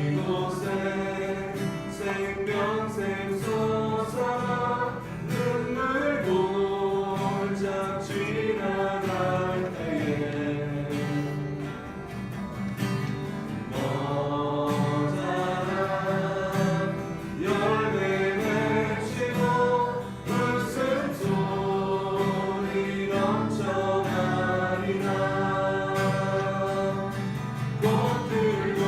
이곳에 생명 샘솟아 눈물 골짝 지나갈 때에 머자란 열매 맺히고 웃음소리 넘쳐나리라 꽃들도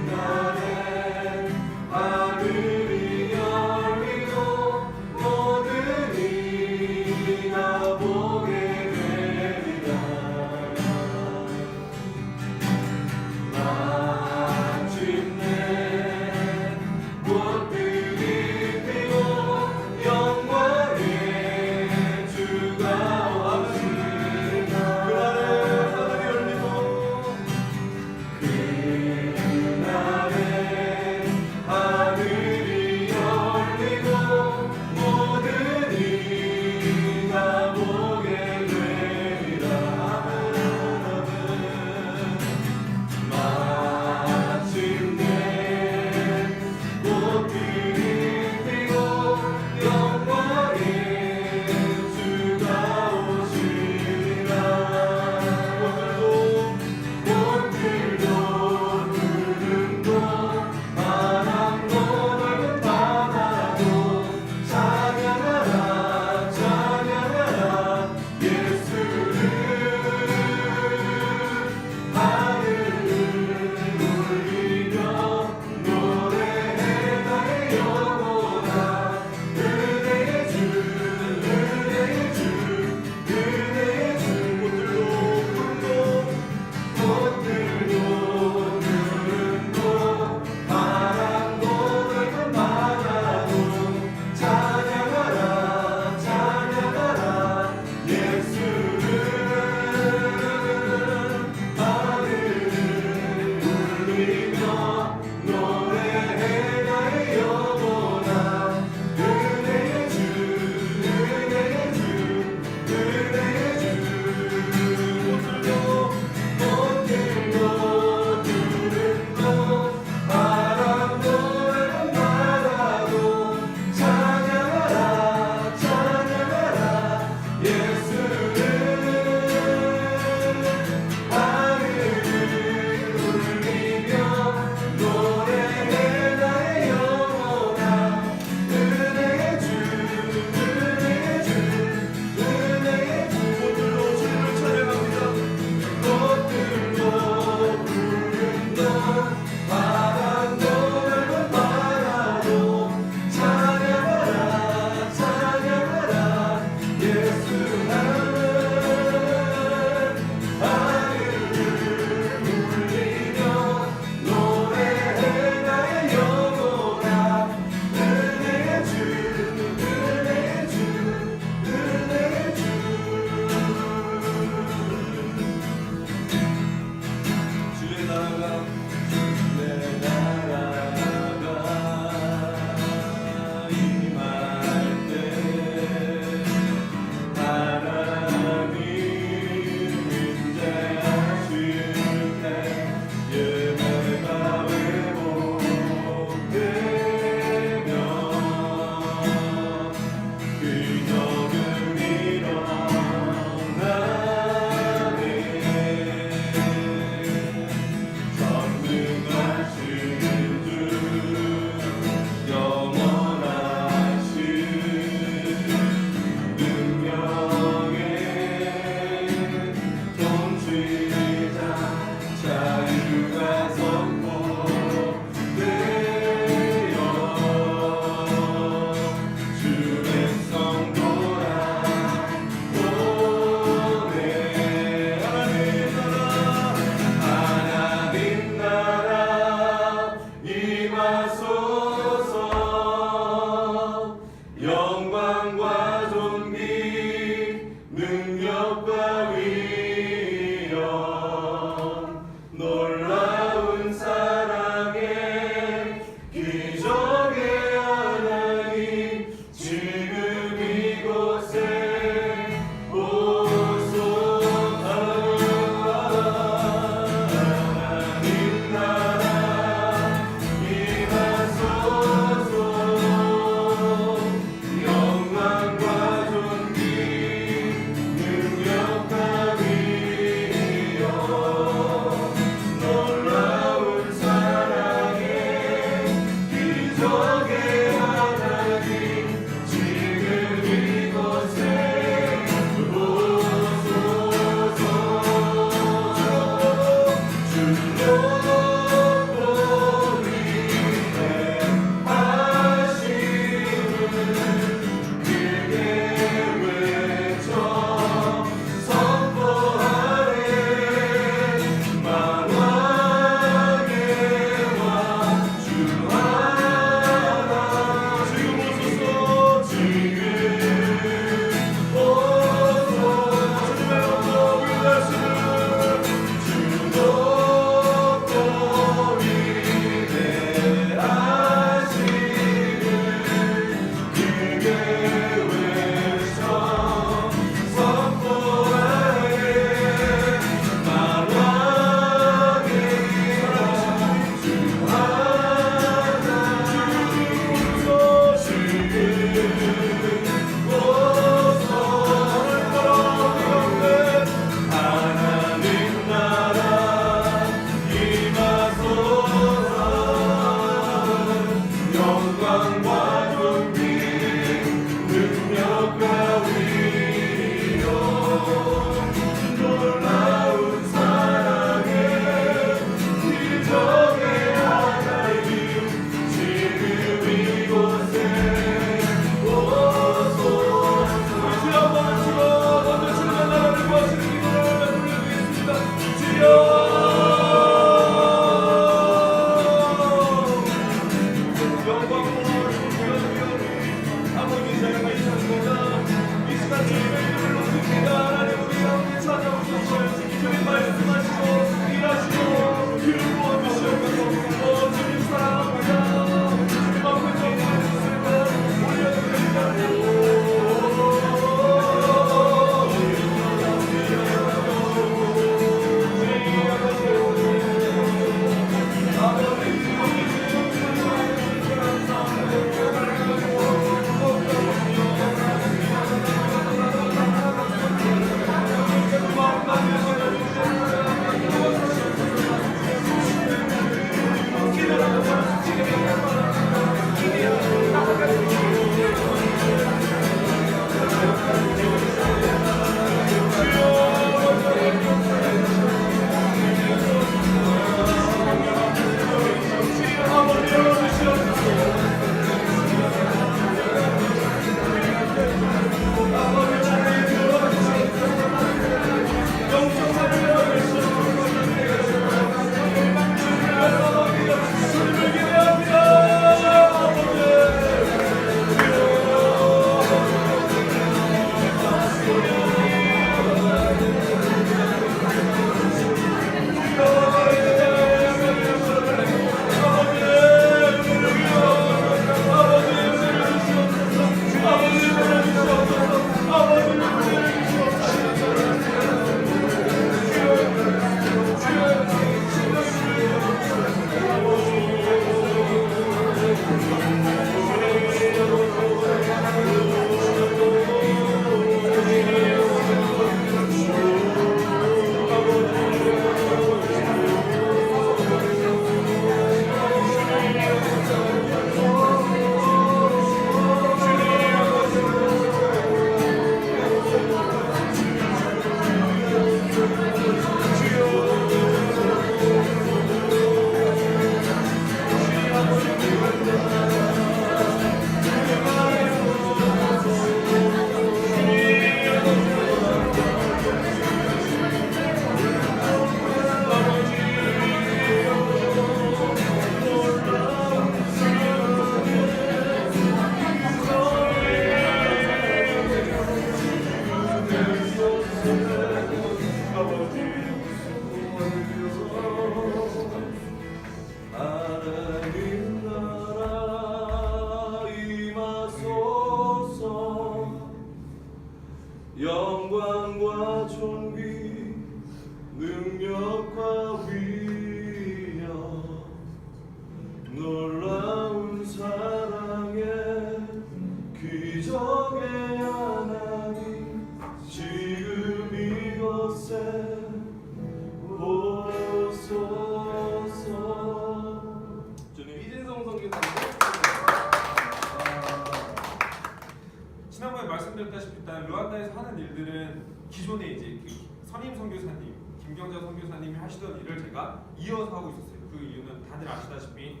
기존에 이제 그 선임 선교사님 김경자 선교사님이 하시던 일을 제가 이어서 하고 있었어요. 그 이유는 다들 아시다시피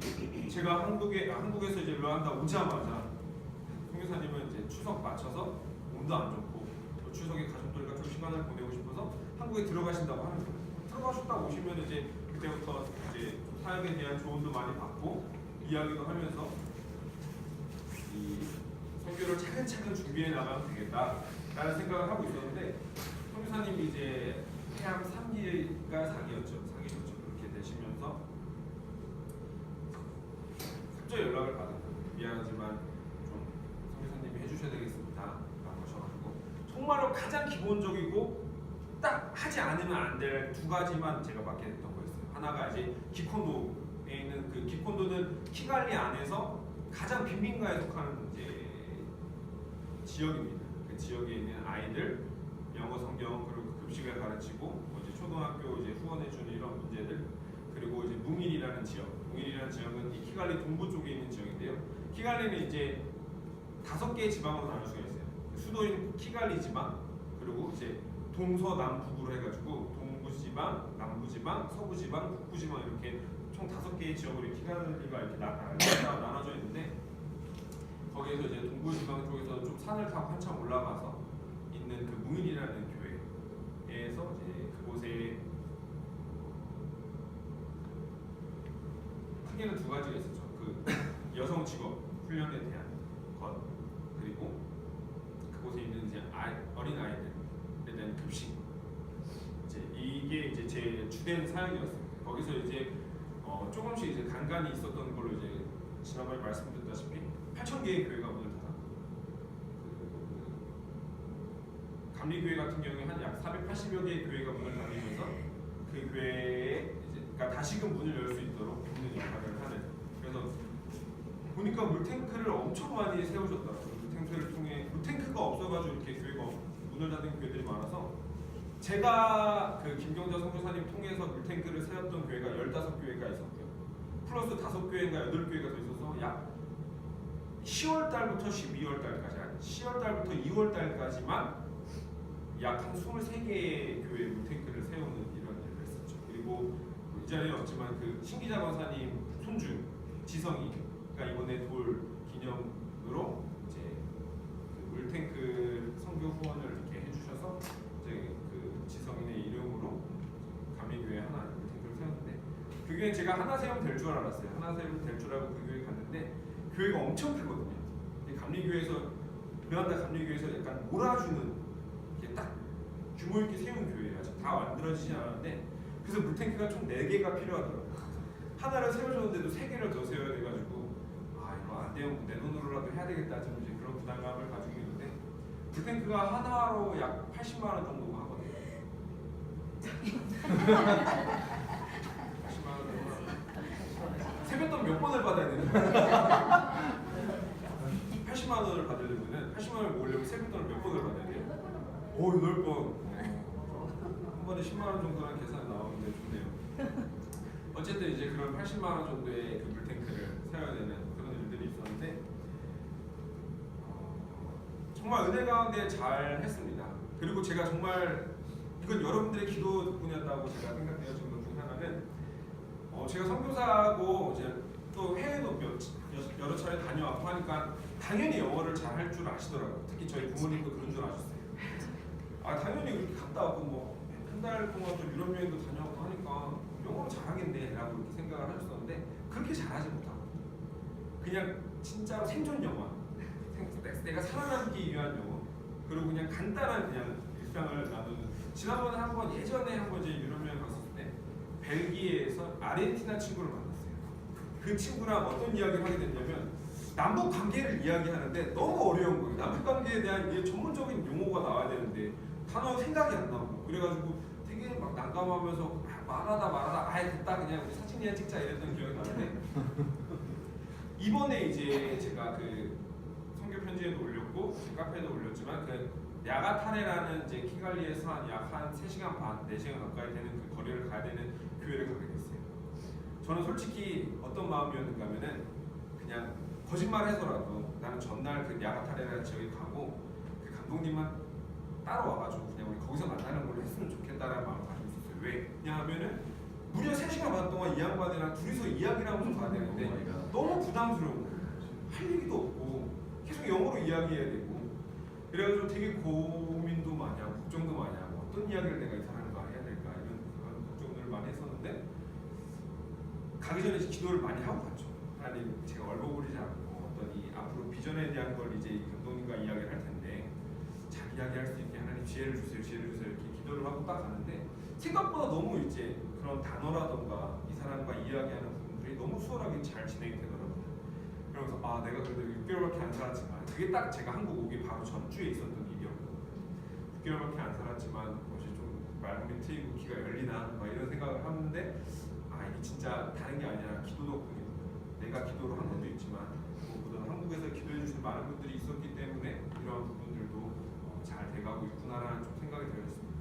제가 한국에서 이제 르완다 오자마자 선교사님은 이제 추석 맞춰서 몸도 안 좋고 또 추석에 가족들과 좀 시간을 보내고 싶어서 한국에 들어가신다고 하는 거예요. 들어가셨다 오시면 이제 그때부터 이제 사역에 대한 조언도 많이 받고 이야기도 하면서 이 선교를 차근차근 준비해 나가면 되겠다라는 생각을 하고 있었는데 선교사님이 이제 폐암 3기가 4기였죠. 그렇게 되시면서 갑자기 연락을 받은 거예요. 미안하지만 좀 선교사님이 해주셔야 되겠습니다 라고 하셔가지고 정말로 가장 기본적이고 딱 하지 않으면 안 될 두 가지만 제가 맡게 됐던 거였어요. 하나가 이제 기콘도에 있는 그 기콘도는 키갈리 안에서 가장 빈민가에 속하는 이제 지역입니다. 그 지역에 있는 아이들 영어 성경 그리고 급식을 가르치고 뭐 이제 초등학교 이제 후원해주는 이런 문제들 그리고 이제 뭉일이라는 지역은 이 키갈리 동부 쪽에 있는 지역인데요. 키갈리는 이제 5개의 지방으로 나눌 수가 있어요. 수도인 키갈리 지방 그리고 이제 동서남북으로 해가지고 동부지방, 남부지방, 서부지방, 북부지방 이렇게 총 5개의 지역으로 키갈리가 이렇게 나눠져 있는데 거기에서 이제 동부지방 쪽에서 좀 산을 타고 한참 올라가서 있는 그 뭉일이라는 교회에서 이제 그곳에 크게는 두 가지가 있었죠. 그 여성 직업 훈련에 대한 것 그리고 그곳에 있는 이제 어린 아이들에 대한 급식 이게 이제 제 주된 사역이었습니다. 거기서 이제 조금씩 이제 간간이 있었던 걸로 이제 지난번에 말씀드렸다시피 8,000개의 교회가 문을 닫았고 감리교회 같은 경우에 한 약 480여 개의 교회가 문을 닫으면서 그 교회에 이제 그러니까 다시금 문을 열 수 있도록 돕는 역할을 하는 그래서 보니까 물탱크를 엄청 많이 세우셨더라고요. 물탱크를 통해 물탱크가 없어가지고 이렇게 교회가 문을 닫은 교회들이 많아서 제가 그 김경자 선교사님 통해서 물탱크를 세웠던 교회가 15교회가 있었고요. 플러스 5교회인가 8교회가 더 있어서 약 10월 달부터 12월 달까지, 10월 달부터 2월 달까지만 약 한 23개의 교회 물탱크를 세우는 이런 일을 했었죠. 그리고 이 자리에 없지만 그 신기자 권사님 손주 지성이가 이번에 돌 기념으로 이제 그 물탱크 선교 후원을 이렇게 해주셔서 이제 그 지성인의 이름으로 감리교회 하나 물탱크를 세웠는데 그 교회 제가 하나 세우면 될 줄 알았어요. 하나 세우면 될 줄 알고 그 교회 갔는데 교회가 엄청 크거든요. 감리교회에서 르완다 감리교회에서 약간 몰아주는 이렇게 딱 규모 있게 세운 교회예요. 아직 다 만들어지지 않았는데 그래서 물탱크가 총 4개가 필요하더라고요. 하나를 세워줬는데도 3개를 더 세워야 돼가지고 아 이거 안 되면 내 돈으로라도 해야 되겠다 좀 이제 그런 부담감을 가지고 있는데 물탱크가 하나로 약 80만 원 정도 하거든요. 80만 원 정도. 세뱃돈 몇 번을 받아야 되는 거예요? 80만 원을 받으려면 80만 원을 모으려면 세뱃돈을 몇 번을 받아야 돼요? 오 8번. 한 번에 10만 원 정도라는 계산이 나오는데 좋네요. 어쨌든 이제 그런 80만 원 정도의 그 물탱크를 세워야 되는 그런 일들이 있었는데 정말 은혜 가운데 잘 했습니다. 그리고 제가 정말 이건 여러분들의 기도 덕분이었다고 제가 생각되어진 것 중 하나는 제가 선교사하고 이제 또 해외도 여러 차례 다녀왔고 하니까 당연히 영어를 잘 할 줄 아시더라고요. 특히 저희 부모님도 그런 줄 아셨어요. 아 당연히 그렇게 갔다 왔고 뭐 한 달 동안 좀 유럽 여행도 다녀왔고 하니까 영어를 잘하겠네 라고 이렇게 생각을 하셨었는데 그렇게 잘하지 못하고 그냥 진짜로 생존 영어 내가 살아남기 위한 영어 그리고 그냥 간단한 그냥 일상을 나누는 지난번에 예전에 한 번 이제 유럽 여행 갔을 때 벨기에에서 아르헨티나 친구를 만났어요. 그 친구랑 어떤 이야기를 하게 됐냐면 남북 관계를 이야기하는데 너무 어려운 거예요. 남북 관계에 대한 전문적인 용어가 나와야 되는데 단어 생각이 안 나고 그래가지고 되게 막 난감하면서 말하다 아예 됐다 그냥 우리 사진이나 찍자 이랬던 기억이 나는데 이번에 이제 제가 그 선교 편지에도 올렸고 카페에도 올렸지만 그 야가타레라는 이제 키갈리에서 한 3시간 반, 4시간 가까이 되는 그 거리를 가야 되는 교회를 가게 됐어요. 저는 솔직히 어떤 마음이었는가 하면은 그냥 거짓말해서라도 나는 전날 그 야가타레라는 지역에 가고 그 감독님만 따로 와가지고 그냥 우리 거기서 만나는 걸로 했으면 좋겠다라는 마음을 가지고 있었어요. 왜냐하면은 무려 3시간 반 동안 이 양반이랑 둘이서 이야기를 하면서 가야 되는데 너무 부담스러운 거예요. 할 얘기도 없고 계속 영어로 이야기해야 되고 그래가지고 되게 고민도 많이 하고 걱정도 많이 하고 어떤 이야기를 내가 이 사람과 해야 될까 이런 그런 걱정들을 많이 했었는데 가기 전에 기도를 많이 하고 갔죠. 하나님 제가 얼버무리지 않고 어떤 이 앞으로 비전에 대한 걸 이제 감독님과 이야기를 할 텐데 잘 이야기할 수 있게 하나님 지혜를 주세요 이렇게 기도를 하고 딱 가는데 생각보다 너무 이제 그런 단어라던가 이 사람과 이야기하는 부분들이 너무 수월하게 잘 진행이 되더라고요. 그러면서 아 내가 그래도 6개월밖에 안 살았지만 그게 딱 제가 한국 오기 바로 전주에 있었던 일이었거든요. 6개월밖에 안 살았지만 혹시 좀 말문이 트이고 귀가 열리나 막 이런 생각을 하는데 아 이게 진짜 다른 게 아니라 기도 덕분이구나. 내가 기도를 한 것도 있지만 무엇보다 한국에서 기도해 주신 많은 분들이 있었기 때문에 이런 부분들도 잘 돼가고 있구나라는 좀 생각이 들었습니다.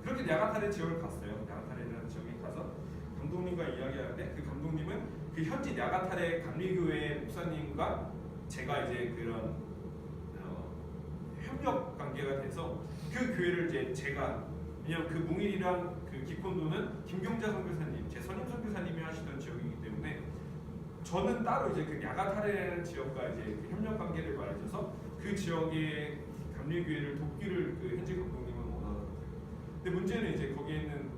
그렇게 야가타레 지역을 갔어요. 야가타레라는 지역에 가서 감독님과 이야기하는데 그 감독님은 그 현지 야가타레 감리교회 목사님과 제가 이제 그런 협력 관계가 돼서 그 교회를 이제 제가 왜냐면 그 뭉일이랑 그 기콘도는 김경자 선교사님, 제 선임 선교사님이 하시던 지역이기 때문에 저는 따로 이제 그 야가타레라는 지역과 이제 그 협력 관계를 맺어서 그 지역의 감리교회를 돕기를 그 현지 감독님은 원하더라고요. 근데 문제는 이제 거기에 있는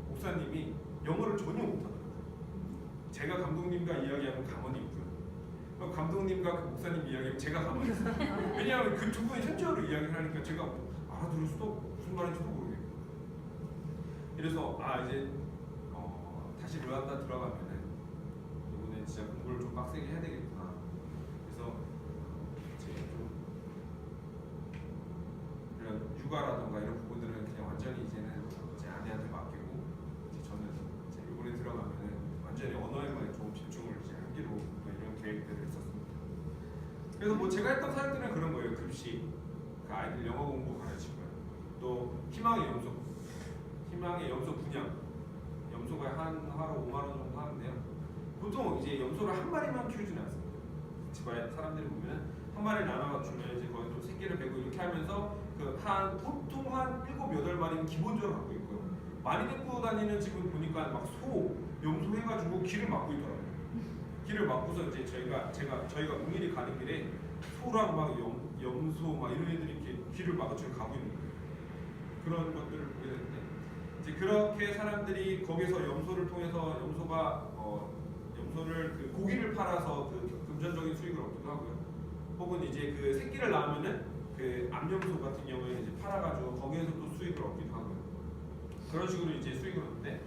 목사님이 영어를 전혀 못하더라고요. 제가 감독님과 이야기하면 가만히 있고요. 감독님과 그 목사님 이야기하면 제가 가만히 있어요. 왜냐하면 그 두 분이 현지어로 이야기를 하니까 제가 알아들을 수도 없고 무슨 말인지도 모르겠고. 그래서 아 이제 다시 르완다 들어가면은 이번에 진짜 공부를 좀 빡세게 해야 되겠구나. 그래서 이제 좀 이런 육아라던가 이런 부분들은 그냥 완전히 이제는 제 아내한테 맡기고 이제 저는 이제 이번에 들어가면은 완전히 언어에만 좀 집중을 이제 하기로 이런 계획들을 했었습니다. 그래서 뭐 제가 했던 사역들은 그런 거예요. 급식, 그 아이들 영어 공부 가르치고요. 또 희망의 염소, 희망의 염소 분양, 염소가 한 하루 5만 원 정도 하는데요. 보통 이제 염소를 한 마리만 키우지는 않습니다. 집안에 사람들이 보면 한 마리를 나눠 주면 이제 거기 또 새끼를 베고 이렇게 하면서 그 한 보통 한 7, 8마리는 기본적으로 갖고 있고요. 많이 데리고 다니는 집은 보니까 막 소, 염소 해가지고 길을 막고 있더라고요. 길을 막고서 이제 저희가 웅일이 가는 길에 소랑 막 염소 막 이런 애들이 이렇게 길을 막아주고 가고 있는 거예요. 그런 것들을 보게 되는데 이제 그렇게 사람들이 거기서 염소를 통해서 염소를 그 고기를 팔아서 그 금전적인 수익을 얻기도 하고요. 혹은 이제 그 새끼를 낳으면은 그 암염소 같은 경우에는 이제 팔아가지고 거기에서 또 수익을 얻기도 하고요. 그런 식으로 이제 수익을 얻는데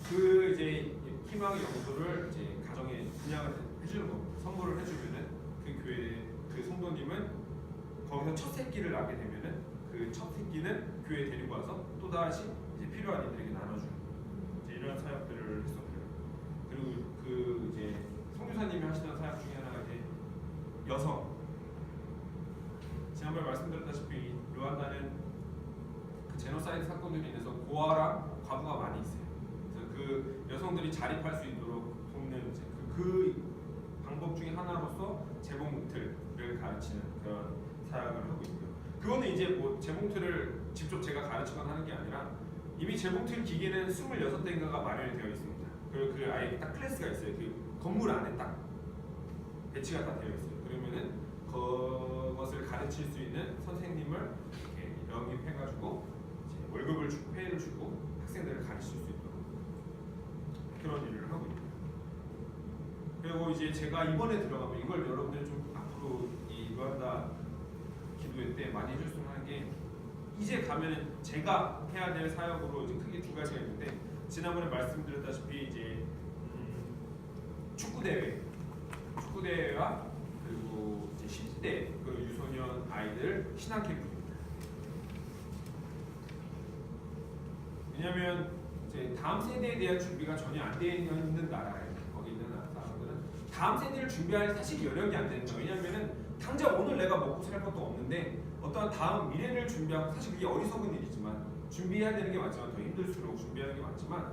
그 이제 희망의 염소를 이제 가정에 분양을 해주는 겁니다. 선물을 해주면은 그 교회 그 성도님은 거기서 첫 새끼를 낳게 되면은 그 첫 새끼는 교회에 데리고 와서 또 다시 이제 필요한 이들에게 나눠주는 이제 이런 사역들을 했었고요. 그리고 그 이제 성교사님이 하시던 사역 중에 하나가 이제 여성. 지난번에 말씀드렸다시피 르완다는 그 제노사이드 사건으로 인해서 고아랑 과부가 많이 있어요. 그래서 그 여성들이 자립할 수 있도록 돕는 이제 그 방법 중에 하나로서 재봉틀을 가르치는 그런 사역을 하고 있고요. 그거는 이제 뭐 재봉틀을 직접 제가 가르치거나 하는 게 아니라 이미 재봉틀 기계는 26대인가가 마련이 되어 있습니다. 그리고 그 아예 딱 클래스가 있어요. 그 건물 안에 딱 배치가 다 되어 있어요. 그러면은 그것을 가르칠 수 있는 선생님을 이렇게 영입해가지고 이제 월급을 주고 페이를 주고 학생들을 가르칠 수 있도록 그런 일을 하고 있고요. 그리고 이제 제가 이번에 들어가면 이걸 여러분들이 좀 앞으로 이 르완다 기도회 때 많이 해줬으면 하는 게 이제 가면은 제가 해야 될 사역으로 이제 크게 두 가지가 있는데 지난번에 말씀드렸다시피 이제 축구대회와 그리고 이제 10대 그 유소년 아이들 신앙 캠프입니다. 왜냐하면 이제 다음 세대에 대한 준비가 전혀 안 되어 있는 나라예요. 거기 있는 사람들은 다음 세대를 준비할 사실 여력이 안 되는 거예요. 왜냐하면은 당장 오늘 내가 먹고 살 것도 없는데 어떠한 다음 미래를 준비하고 사실 그게 어리석은 일이지만 준비해야 되는 게 맞지만 더 힘들수록 준비하는 게 맞지만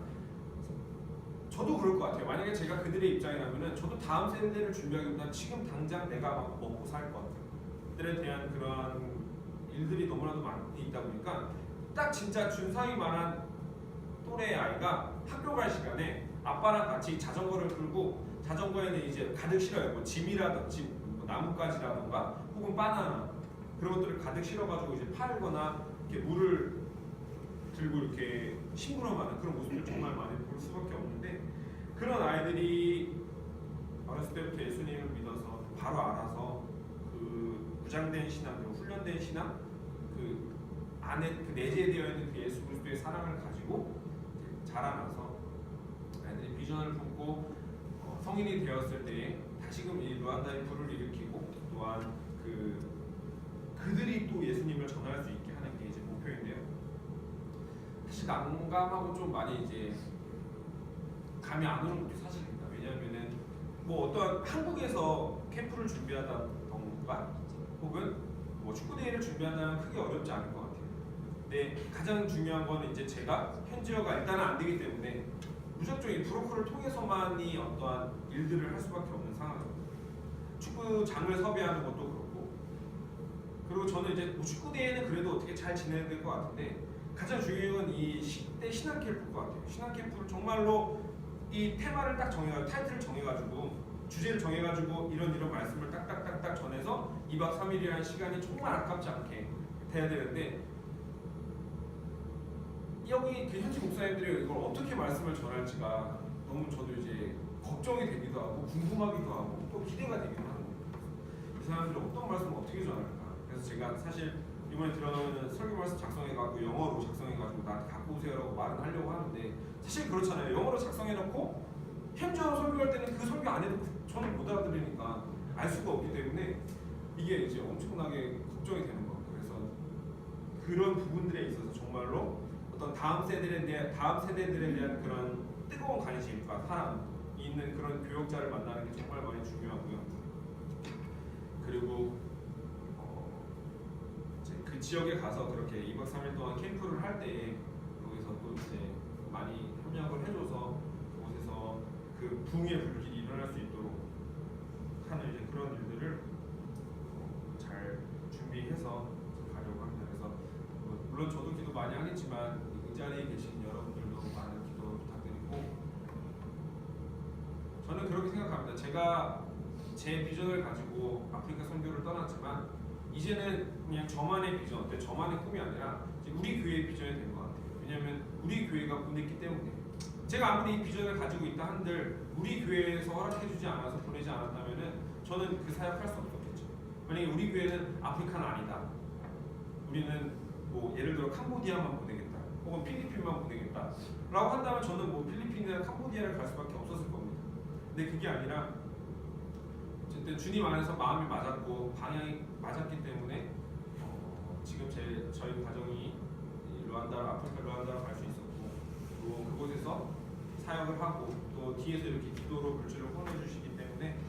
저도 그럴 것 같아요. 만약에 제가 그들의 입장이라면은 저도 다음 세대를 준비하기보다 지금 당장 내가 막 먹고 살 것, 들에 대한 그런 일들이 너무나도 많이 있다 보니까 딱 진짜 준상이 말한 또래의 아이가 학교 갈 시간에 아빠랑 같이 자전거를 끌고 자전거에는 이제 가득 실어요. 뭐 짐이라든지 뭐 나뭇가지라든가 혹은 바나나 그런 것들을 가득 실어가지고 이제 팔거나 이렇게 물을 들고 이렇게 심부름하는 그런 모습을 정말 많이 볼 수밖에 없는데 그런 아이들이 어렸을 때부터 예수님을 믿어서 바로 알아서 그 무장된 신앙, 그리고 훈련된 신앙, 그 안에 그 내재되어 있는 그 예수 그리스도의 사랑을 가지고 자라나서 아이들이 비전을 품고 성인이 되었을 때에 다시금 이 루안다의 불을 일으키고 또한 그들이 또 예수님을 전할 수 있게 하는 게 이제 목표인데요. 사실 난감하고 좀 많이 이제 감이 안 오는 것도 사실입니다. 왜냐하면은 뭐 어떠한 한국에서 캠프를 준비하다던가 혹은 뭐 축구 대회를 준비한다면 크게 어렵지 않을 것 같아요. 근데 가장 중요한 거는 이제 제가 현지어가 일단은 안 되기 때문에 무작정 이 브로커를 통해서만이 어떠한 일들을 할 수밖에 없는 상황입니다. 축구장을 섭외하는 것도 그렇고 그리고 저는 이제 뭐 축구 대회는 그래도 어떻게 잘 진행해야 될 것 같은데 가장 중요한 건 이 10대 신앙 캠프일 것 같아요. 신앙 캠프를 정말로 이 테마를 딱 정해가지고 타이틀을 정해가지고 주제를 정해가지고 이런 말씀을 딱딱딱딱 전해서 2박 3일이라는 시간이 정말 아깝지 않게 돼야 되는데 여기 그 현지 목사님들이 이걸 어떻게 말씀을 전할지가 너무 저도 이제 걱정이 되기도 하고 궁금하기도 하고 또 기대가 되기도 하는 겁니다. 이 사람들이 어떤 말씀을 어떻게 전할까? 그래서 제가 사실 이번에 들어가면 설교 말씀 작성해가지고 영어로 작성해가지고 나한테 갖고 오세요라고 말은 하려고 하는데 사실 그렇잖아요. 영어로 작성해놓고 현지어로 설교할 때는 그 설교 안 해도 저는 못 알아들으니까 알 수가 없기 때문에 이게 이제 엄청나게 걱정이 되는 겁니다. 그래서 그런 부분들에 있어서 정말로 어떤 다음 세대들에 대한 그런 뜨거운 관심과 사랑이 있는 그런 교역자를 만나는 게 정말 많이 중요하고요. 그리고 그 지역에 가서 그렇게 2박 3일 동안 캠프를 할 때에 거기서 또 이제 많이 협력을 해줘서 그곳에서 그 붕의 불길이 일어날 수 있도록 하는 이제 그런 일들을 잘 준비해서 가려고 합니다. 그래서 물론 저도 기도 많이 하겠지만 이 자리에 계신 여러분들도 많은 기도 부탁드리고 저는 그렇게 생각합니다. 제가 제 비전을 가지고 아프리카 선교를 떠났지만 이제는 그냥 저만의 비전, 저만의 꿈이 아니라 이제 우리 교회의 비전이 된 것 같아요. 왜냐하면 우리 교회가 보냈기 때문에 제가 아무리 이 비전을 가지고 있다 한들 우리 교회에서 허락해주지 않아서 보내지 않았다면은 저는 그 사역할 수 없었겠죠. 만약에 우리 교회는 아프리카는 아니다. 우리는 뭐 예를 들어 캄보디아만 보내겠다. 혹은 필리핀만 보내겠다. 라고 한다면 저는 뭐 필리핀이나 캄보디아를 갈 수밖에 없었을 겁니다. 근데 그게 아니라 어쨌든 주님 안에서 마음이 맞았고 방향이 맞았기 때문에 지금 저희 가정이 아프리카 루안다로 갈 수 있었고 또 그곳에서 사역을 하고 또 뒤에서 이렇게 기도로 물질을 보내주시기 때문에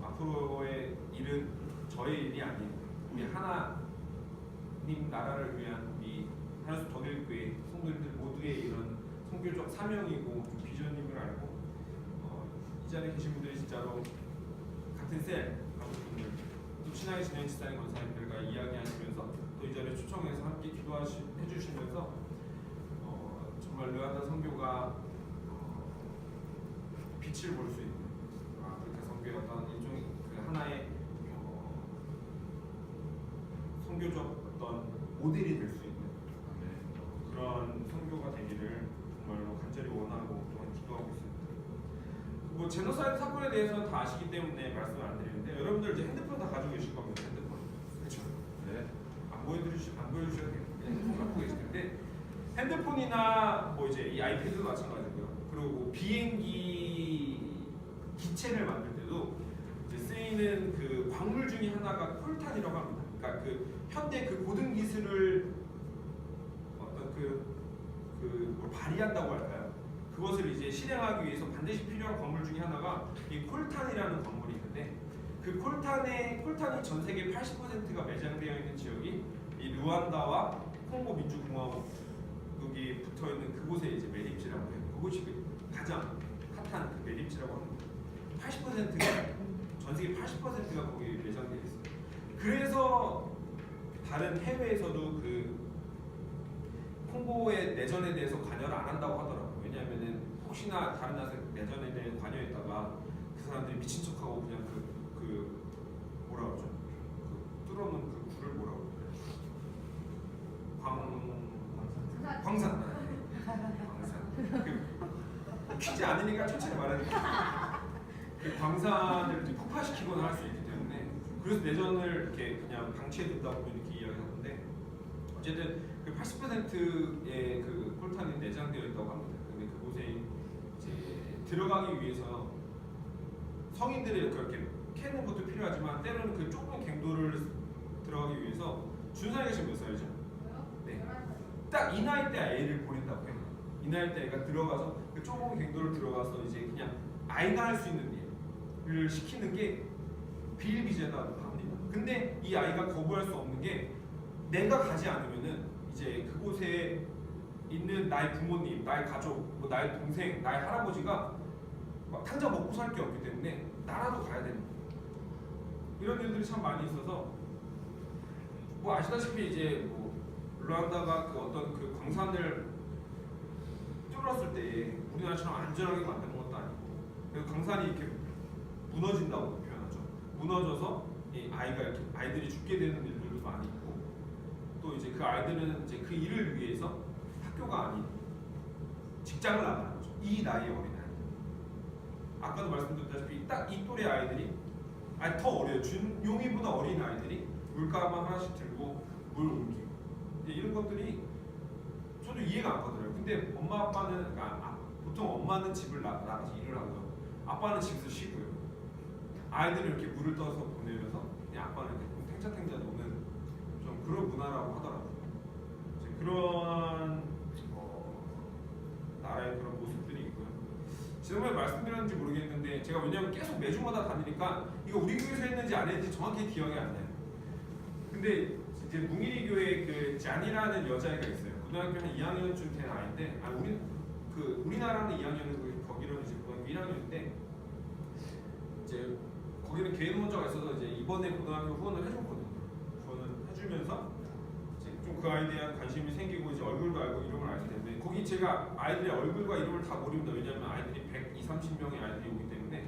앞으로의 일은 저의 일이 아닌 우리 하나님 나라를 위한 우리 하나님 더길교회 성도님들 모두의 이런 선교적 사명이고 비전임을 알고 이 자리에 계신 분들이 진짜로 같은 셀 가족분들 또 친하게 지내는 지사님 권사님들과 이야기하시면서 또 이 자리에 초청해서 함께 기도해주시면서 정말 르완다 선교가 빛을 볼 수 있는 아프리카 선교의 어떤 일종의 그 하나의 선교적 어떤 모델이 될 수 있는 그런 선교가 되기를 정말로 간절히 원하고 또한 기도하고 있습니다. 뭐 제노사이드 사건에 대해서는 다 아시기 때문에 말씀을 안 드리는데 여러분들 이제 핸드폰 다 가지고 계실 겁니다. 핸드폰. 그렇죠. 네. 안 보여주셔도 돼요. 핸드폰 갖고 계실 텐데 핸드폰이나 뭐 이제 이 아이패드도 마찬가지고요. 그리고 뭐 비행기 기체를 만들 때도 이제 쓰이는 그 광물 중에 하나가 콜탄이라고 합니다. 그러니까 그 현대 그 고등 기술을 어떤 뭘 발휘한다고 할까요? 그것을 이제 실행하기 위해서 반드시 필요한 광물 중에 하나가 이 콜탄이라는 광물이 있는데 그 콜탄이 전 세계 80%가 매장되어 있는 지역이 이 루안다와 콩고 민주공화국이 붙어 있는 그곳에 이제 매립지라고 해요. 그곳이 가장 핫한 그 매립지라고 합니다. 80%가 전 세계 80%가 거기 매장되어 있어요. 그래서 다른 해외에서도 그 홍보의 내전에 대해서 관여를 안 한다고 하더라고요. 왜냐하면은 혹시나 다른 나라에서 내전에 대해 관여했다가 그 사람들이 미친 척하고 그냥 그 뭐라 그러죠? 그 뚫어놓은 그 굴을 뭐라고 그래요? 광산. 그 퀴즈 아니니까 천천히 말하니까 그 광산을 이제 폭파시키거나 할 수 있기 때문에 그래서 내전을 이렇게 그냥 방치해둔다고 이렇게 이야기하는데 어쨌든 그 80%의 그 콜탄이 내장되어 있다고 합니다. 근데 그곳에 이제 들어가기 위해서 성인들이 그렇게 캐는 것도 필요하지만 때로는 그 좁은 갱도를 들어가기 위해서 준상이가 지금 몇 살이죠? 네. 딱 이 나이 때 애를 보낸다고 해요. 이 나이 때 애가 들어가서 그 좁은 갱도를 들어가서 이제 그냥 아이가 할 수 있는 일을 시키는 게 비일비재다고 합니다. 근데 이 아이가 거부할 수 없는 게 내가 가지 않으면은 이제 그곳에 있는 나의 부모님, 나의 가족, 뭐 나의 동생, 나의 할아버지가 막 당장 먹고 살 게 없기 때문에 나라도 가야 됩니다. 이런 일들이 참 많이 있어서 뭐 아시다시피 이제 뭐 르완다가 그 어떤 그 광산을 뚫었을 때 우리나라처럼 안전하게 만드는 것도 아니고 그래서 광산이 이렇게 무너진다고 표현하죠. 무너져서 이 아이들이 죽게 되는 일들도 많이 있고 또 이제 그 아이들은 이제 그 일을 위해서 학교가 아닌 직장을 나가는 거죠. 이 나이의 어린 아이들. 아까도 말씀드렸다시피 딱 이 또래 아이들이 아니 더 어려요. 준용이보다 어린 아이들이 물가방 하나씩 들고 물 옮기고 이런 것들이 저도 이해가 안 가더라고요. 근데 엄마 아빠는 보통 엄마는 집을 나가서 일을 하고요. 아빠는 집에서 쉬고요. 아이들은 이렇게 물을 떠서 보내면서 그냥 아빠는 이렇게 탱자탱자 노는 좀 그런 문화라고 하더라고요. 이제 그런 나라의 그런 모습들이 있고요. 지난번에 말씀드렸는지 모르겠는데 제가 왜냐하면 계속 매주마다 다니니까 이거 우리 교회에서 했는지 안 했는지 정확히 기억이 안 나요. 근데 이제 뭉이리 교회 그 잔이라는 여자애가 있어요. 고등학교 한 2학년쯤 된 아이인데 우리나라는 2학년이고 거기로는 이제 고등학교 1학년인데 이제 거기는 개인 혼자가 있어서 이제 이번에 고등학교 후원을 해줬거든요. 후원을 해주면서 이제 좀 그 아이에 대한 관심이 생기고 이제 얼굴도 알고 이름을 알게 됐는데 거기 제가 아이들의 얼굴과 이름을 다 모릅니다. 왜냐하면 아이들이 120, 30명의 아이들이 오기 때문에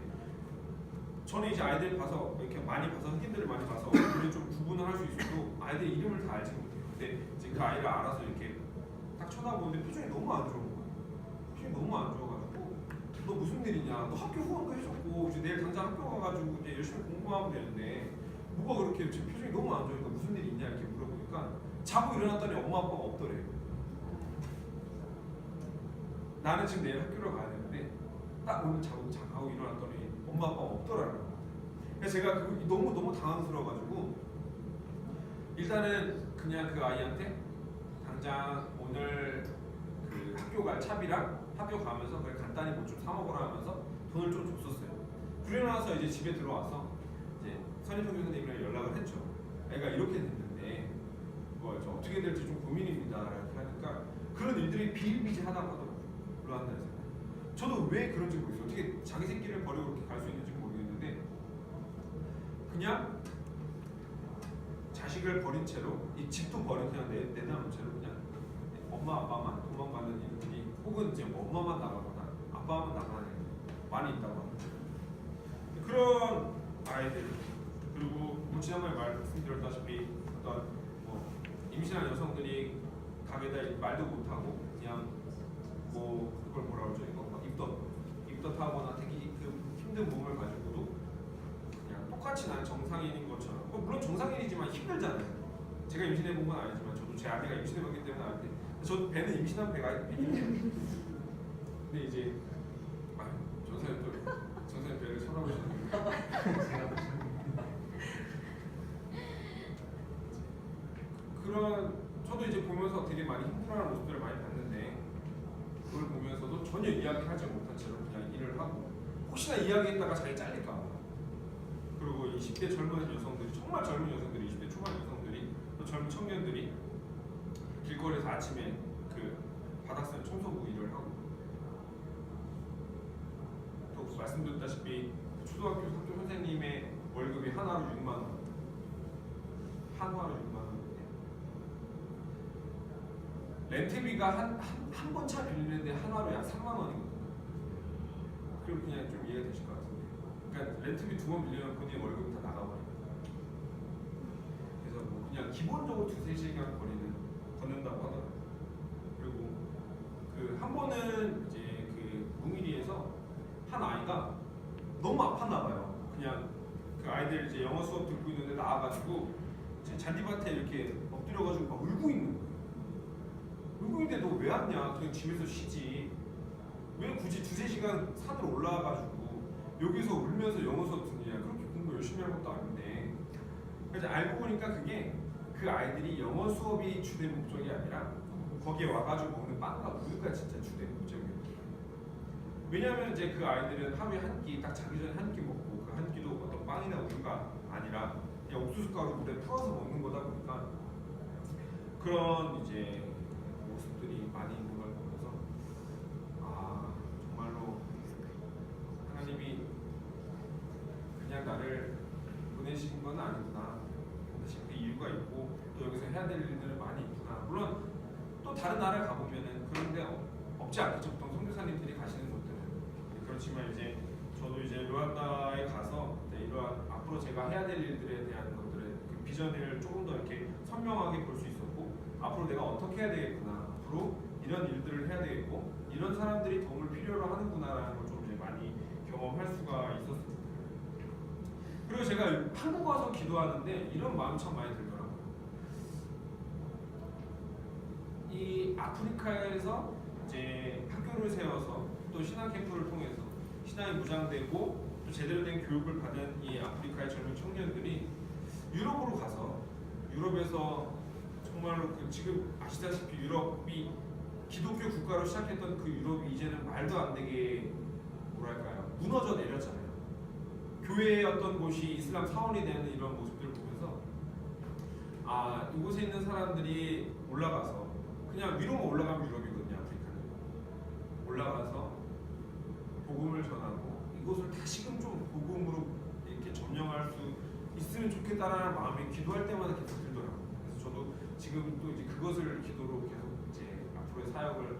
저는 이제 아이들 봐서 이렇게 많이 봐서 흑인들을 많이 봐서 얼굴을 좀 구분을 할 수 있어도 아이들 이름을 다 알지 못해요. 근데 이제 그 아이를 알아서 이렇게 딱 쳐다보는데 표정이 너무 안 좋은 거예요. 표정이 너무 안 좋아가지고 너 무슨 일이냐? 너 학교 후원도 해줬고 이제 내일 당장 학교 가가지고 이제 열심히 공부하면 되는데 뭐가 그렇게 지금 표정이 너무 안 좋으니까 무슨 일 있냐 이렇게 물어보니까 자고 일어났더니 엄마 아빠가 없더래요. 나는 지금 내일 학교를 가야 되는데 딱 오늘 자고 일어났더니 엄마 아빠가 없더라는 거예요. 그래서 제가 너무 당황스러워가지고 일단은 그냥 그 아이한테 당장 오늘 그 학교 갈 차비랑 학교 가면서 그냥 간단히 뭐 좀 사 먹으라 하면서 돈을 좀 줬었어요. 그러고 나서 이제 집에 들어와서 이제 선임평 교수님이랑 연락을 했죠. 애가 이렇게 됐는데 뭐 어떻게 될지 좀 고민입니다. 이렇게 하니까 그런 일들이 비일비재하다고 하더라고요. 르완다에서. 저도 왜 그런지 모르겠어요. 어떻게 자기 새끼를 버리고 그렇게 갈 수 있는지 모르겠는데 그냥 자식을 버린 채로 이 집도 버린 그냥 내다놓은 채로 그냥 엄마 아빠만 도망가는 일들이 혹은 이제 엄마만 나가거나 아빠만 나가는 일들이 많이 있다고 합니다. 그런 아이들 그리고 뭐 지난번에 말씀드렸다시피 어떤 뭐 임신한 여성들이 가게다 말도 못하고 그냥 뭐 그걸 뭐라 그러죠 이거 입덧하거나 되게 그 힘든 몸을 가지고도 그냥 똑같이 난 정상인인 것처럼 물론 정상인이지만 힘들잖아요. 제가 임신해 본 건 아니지만 저도 제 아내가 임신해 봤기 때문에 아는데 저 배는 임신한 배가 힘들어요. 근데 이제 전사님 배를 쳐다보시는 그런 저도 이제 보면서 되게 많이 힘들어하는 모습들을 많이 봤는데 그걸 보면서도 전혀 이야기하지 못한 채로 그냥 일을 하고 혹시나 이야기했다가 자기 잘릴까 봐 그리고 20대 젊은 여성들이 정말 젊은 여성들이 20대 초반 여성들이 또 젊은 청년들이 길거리에서 아침에 그 바닥선 청소부 일을 하고 또 말씀드렸다시피 초등학교 학교 선생님의 월급이 한화로 6만 원 한화로 6만 원 렌트비가 한 번 차 빌리는데 하나로 약 3만 원이거든요. 그럼 그냥 좀 이해가 되실 것 같은데. 그러니까 렌트비 2번 빌리면 본인 월급이 다 나가버려요. 그래서 뭐 그냥 기본적으로 2-3시간 거리는 걷는다고 하더라고요. 그리고 그 한 번은 이제 그 뭉일이에서 한 아이가 너무 아팠나 봐요. 그냥 그 아이들 이제 영어 수업 듣고 있는데 나와가지고 이제 잔디밭에 이렇게 엎드려가지고 막 울고 있는 거예요. 울고 있는데 너 왜 왔냐? 그냥 집에서 쉬지. 왜 굳이 2-3시간 산으로 올라와가지고 여기서 울면서 영어 수업 듣느냐? 그렇게 공부 열심히 할 것도 아닌데. 그래서 알고 보니까 그게 그 아이들이 영어 수업이 주된 목적이 아니라 거기에 와가지고 먹는 빵과 우유가 진짜 주된 목적이에요. 왜냐하면 이제 그 아이들은 하루에 한 끼, 딱 자기 전에 한 끼 먹고 그 한 끼도 어떤 빵이나 우유가 아니라 그냥 옥수수 가루 물에 풀어서 먹는 거다 보니까 그런 이제 모습들이 많이 있는 걸 보면서 아 정말로 하나님이 그냥 나를 보내신 건 아니구나. 사실 그 이유가 있고 또 여기서 해야 될 일들은 많이 있구나. 물론 또 다른 나라 가보면은 그런데 없지 않겠죠. 보통 선교사님들이 가시는 곳들은. 그렇지만 이제 저도 이제 루안다에 가서 이러한 앞으로 제가 해야 될 일들에 대한 것들을 그 비전을 조금 더 이렇게 선명하게 볼 수 있었고 앞으로 내가 어떻게 해야 되겠구나. 앞으로 이런 일들을 해야 되겠고 이런 사람들이 도움을 필요로 하는구나라는 걸 좀 이제 많이 경험할 수가 있었습니다. 그리고 제가 한국 와서 기도하는데 이런 마음이 참 많이 들더라고요. 이 아프리카에서 이제 학교를 세워서 또 신학 캠프를 통해서 신앙이 무장되고 또 제대로 된 교육을 받은 이 아프리카의 젊은 청년들이 유럽으로 가서 유럽에서 정말로 그 지금 아시다시피 유럽이 기독교 국가로 시작했던 그 유럽이 이제는 말도 안 되게 뭐랄까요 무너져 내렸잖아요. 교회의 어떤 곳이 이슬람 사원이 되는 이런 모습들을 보면서 아 이곳에 있는 사람들이 올라가서 그냥 위로만 올라가면 유럽이거든요. 아프리카는 올라가서 복음을 전하고 이곳을 다시금 좀 복음으로 이렇게 점령할 수 있으면 좋겠다라는 마음이 기도할 때마다 계속 들더라고요. 그래서 저도 지금 또 이제 그것을 기도로 계속 이제 앞으로의 사역을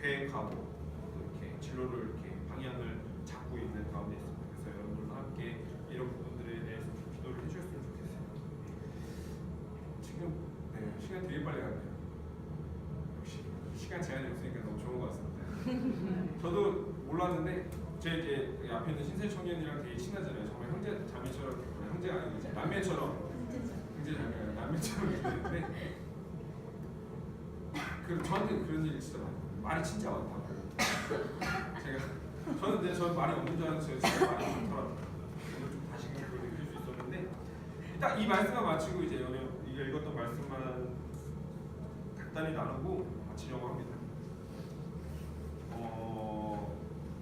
계획하고 또 이렇게 진로를 이렇게 방향을 잡고 있는 가운데 있습니다. 그래서 여러분들과 함께 이런 부분들에 대해서 좀 기도를 해주셨으면 좋겠어요. 지금 네, 시간 되게 빨리 가네요. 역시 시간 제한이 없으니까 너무 좋은 것 같습니다. 저도 몰랐는데 제 이제 앞에 있는 신세 청년이랑 되게 친하잖아요. 정말 형제 자매처럼 형제가 아니고 이제 남매처럼 형제 자매가 남매처럼 지냈는데 그 저한테 그런 일이 진짜 많아요. 말이 진짜 많다고. 저는 근데 저 말이 없는 줄 알았는데 제가 진짜 말이 많더라고요. 오늘 좀 다시금 그걸 느낄 수 있었는데 딱 이 말씀을 마치고 이제 오늘 이게 읽었던 말씀만 간단히 나누고 마치려고 합니다.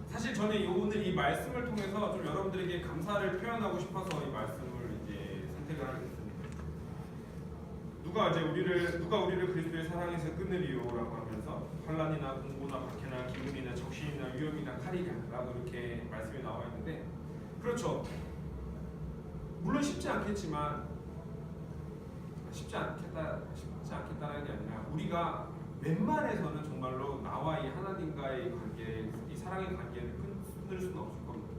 사실 저는 오늘 이 말씀을 통해서 좀 여러분들에게 감사를 표현하고 싶어서 이 말씀을 이제 선택을 하게 됐습니다. 누가 우리를 그리스도의 사랑에서 끊으리요라고 하면서 환난이나 공고나 박해나 기근이나 적신이나 위험이나 칼이라고 이렇게 말씀이 나와 있는데 그렇죠. 물론 쉽지 않겠지만 쉽지 않겠다는 게 아니라 우리가 웬만해서는 정말로 나와 이 하나님과의 관계, 이 사랑의 관계를 끊을 수는 없을 겁니다.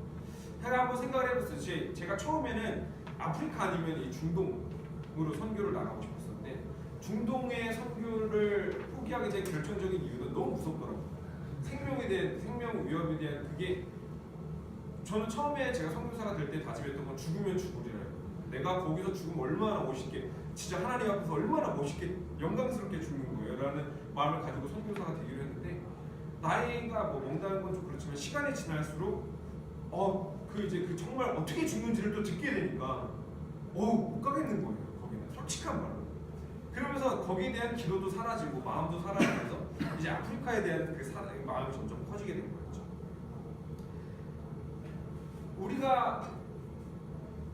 제가 한번 생각을 해봤어요. 제가 처음에는 아프리카 아니면 이 중동으로 선교를 나가고 싶었었는데 중동의 선교를 포기하게 된 결정적인 이유는 너무 무섭더라고요. 생명 위협에 대한 그게 저는 처음에 제가 선교사가 될 때 다짐했던 건 죽으면 죽으리라. 내가 거기서 죽으면 얼마나 멋있게 진짜 하나님 앞에서 얼마나 멋있게 영광스럽게 죽는 거예요 라는 마음을 가지고 선교사가 되기로 했는데 나이가 뭐 먹다는 건 좀 그렇지만 시간이 지날수록 그 정말 어떻게 죽는지를 또 듣게 되니까 못 가겠는 거예요. 거기는 솔직한 말로. 그러면서 거기에 대한 기도도 사라지고 마음도 사라지면서 이제 아프리카에 대한 그 마음이 점점 커지게 된 거였죠. 우리가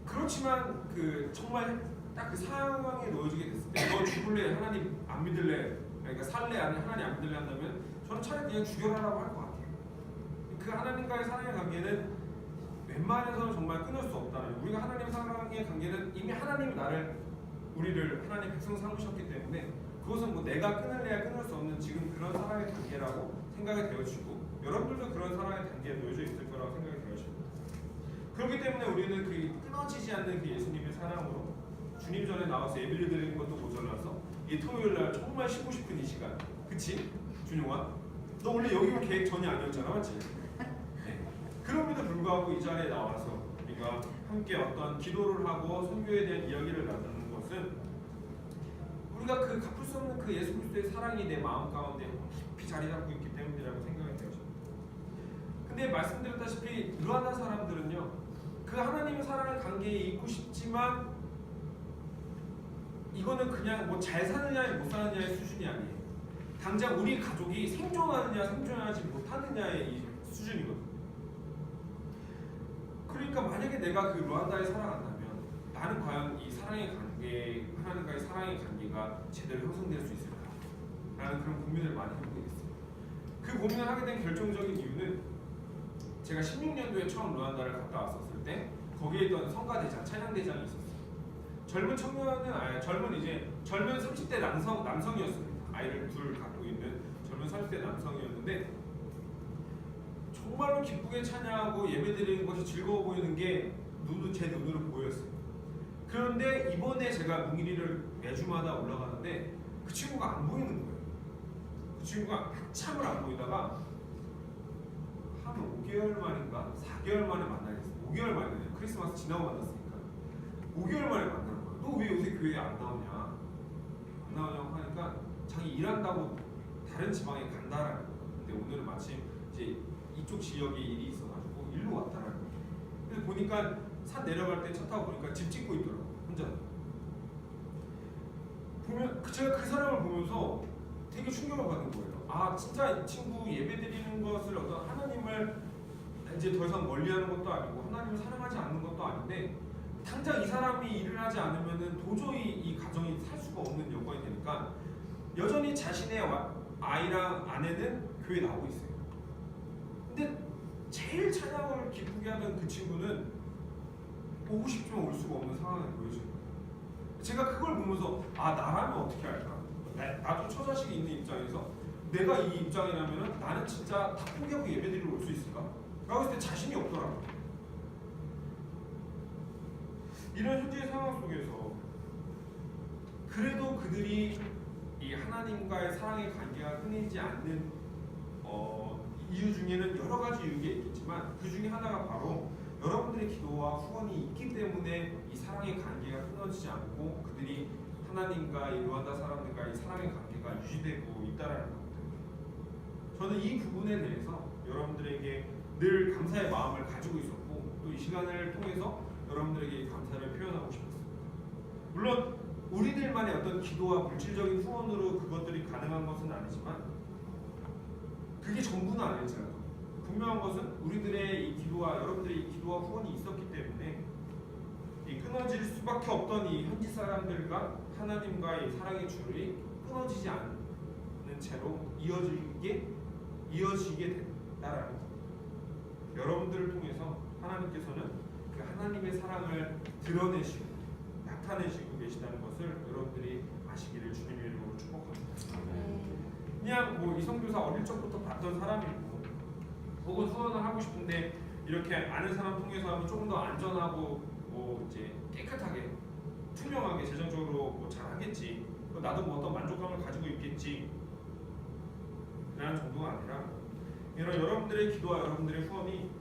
그렇지만 그 정말 딱 그 상황에 놓여지게 됐을 때 너 죽을래 하나님 안 믿을래 그러니까 살래 하나님 안 믿을래 한다면 저는 차라리 그냥 죽여라라고 할 것 같아요. 그 하나님과의 사랑의 관계는 웬만해서는 정말 끊을 수 없다는 우리가 하나님 사랑의 관계는 이미 하나님이 우리를 하나님 백성 삼으셨기 때문에 그것은 뭐 내가 끊을래야 끊을 수 없는 지금 그런 사랑의 단계라고 생각이 되어지고 여러분들도 그런 사랑의 단계에 놓여져 있을 거라고 생각이 되어집니다. 그렇기 때문에 우리는 그 끊어지지 않는 그 예수님의 사랑으로 주님 전에 나와서 예배를 드리는 것도 모자라서 이 토요일 날 정말 쉬고 싶은 이 시간, 그치? 준용아, 너 원래 여기 올 계획 전혀 아니었잖아, 맞지? 네. 그럼에도 불구하고 이 자리에 나와서 우리가 함께 어떤 기도를 하고 선교에 대한 이야기를 나누는 것은 우리가 그 갚을 수 없는 그 예수 그리스도의 사랑이 내 마음 가운데 깊이 자리 잡고 있기 때문이라고 생각이 되어집니다. 근데 말씀드렸다시피 루안다 사람들은요, 그 하나님의 사랑의 관계에 있고 싶지만 이거는 그냥 뭐 잘 사느냐 못 사느냐의 수준이 아니에요. 당장 우리 가족이 생존하느냐 생존하지 못하느냐의 이 수준이거든요. 그러니까 만약에 내가 그 루안다에 살아간다면 나는 과연 이 사랑의 관계, 하나님과의 사랑의 관계가 제대로 형성될 수 있을까? 라는 그런 고민을 많이 해보게 됐어요. 그 고민을 하게 된 결정적인 이유는 제가 16년도에 처음 루안다를 갔다 왔었을 때 거기에 있던 성가대장, 찬양대장이 있었어요. 젊은 청년은 젊은 30대 남성이었습니다. 아이를 둘 갖고 있는 젊은 30대 남성이었는데 정말로 기쁘게 찬양하고 예배드리는 것이 즐거워 보이는 게 제 눈으로 보였어요. 그런데 이번에 제가 뭉일이를 매주마다 올라가는데 그 친구가 안 보이는 거예요. 그 친구가 한참을 안 보이다가 한 5개월 만인가 4개월 만에 만나게 됐어요. 5개월 만이네요. 크리스마스 지나고 만났으니까 5개월 만에 만나는 거예요. 너 왜 요새 교회에 안 나오냐? 안 나오냐고 하니까 자기 일한다고 다른 지방에 간다라는 거예요. 근데 오늘은 마침 이제 이쪽 지역에 일이 있어가지고 일로 왔다라는 거예요. 근데 보니까 산 내려갈 때 차 타고 보니까 집 짓고 있더라고요. 혼자. 제가 그 사람을 보면서 되게 충격을 받은 거예요. 아, 진짜 이 친구 예배드리는 것을 어떤 하나님을 이제 더 이상 멀리하는 것도 아니고 하나님을 사랑하지 않는 것도 아닌데 당장 이 사람이 일을 하지 않으면은 도저히 이 가정이 살 수가 없는 여건이 되니까 여전히 자신의 아이랑 아내는 교회에 나오고 있어요. 근데 제일 찬양을 기쁘게 하는 그 친구는 오고 싶지만 올 수가 없는 상황에 보여지는 거예요. 제가 그걸 보면서 아, 나라면 어떻게 할까? 나도 처자식이 있는 입장에서 내가 이 입장이라면 나는 진짜 다 포기하고 예배드리러 올 수 있을까? 라고 했을 때 자신이 없더라고요. 이런 현재의 상황 속에서 그래도 그들이 이 하나님과의 사랑의 관계가 끊이지 않는 이유 중에는 여러 가지 이유가 있겠지만 그 중에 하나가 바로 여러분들의 기도와 후원이 있기 때문에 이 사랑의 관계가 끊어지지 않고 그들이 하나님과 이 루안다 사람들과 이 사랑의 관계가 유지되고 있다라는 겁니다. 저는 이 부분에 대해서 여러분들에게 늘 감사의 마음을 가지고 있었고 또 이 시간을 통해서 여러분들에게 감사를 표현하고 싶었습니다. 물론 우리들만의 어떤 기도와 물질적인 후원으로 그것들이 가능한 것은 아니지만 그게 전부는 아닐지라도 분명한 것은 우리들의 이 기도와 여러분들의 이 기도와 후원이 있었기 때문에 이 끊어질 수밖에 없던 이 현지 사람들과 하나님과의 사랑의 줄이 끊어지지 않는 채로 이어지게 됐다라는 것. 여러분들을 통해서 하나님께서는 그 하나님의 사랑을 드러내시고 나타내시고 계시다는 것을 여러분들이 아시기를 주님의 이름으로 축복합니다. 그냥 뭐 이성교사 어릴 적부터 봤던 사람이고 혹은 후원을 하고 싶은데 이렇게 아는 사람 통해서 하면 조금 더 안전하고 뭐 이제 깨끗하게 투명하게 재정적으로 뭐 잘하겠지. 나도 뭐 어떤 만족감을 가지고 있겠지. 라는 정도가 아니라 이런 여러분들의 기도와 여러분들의 후원이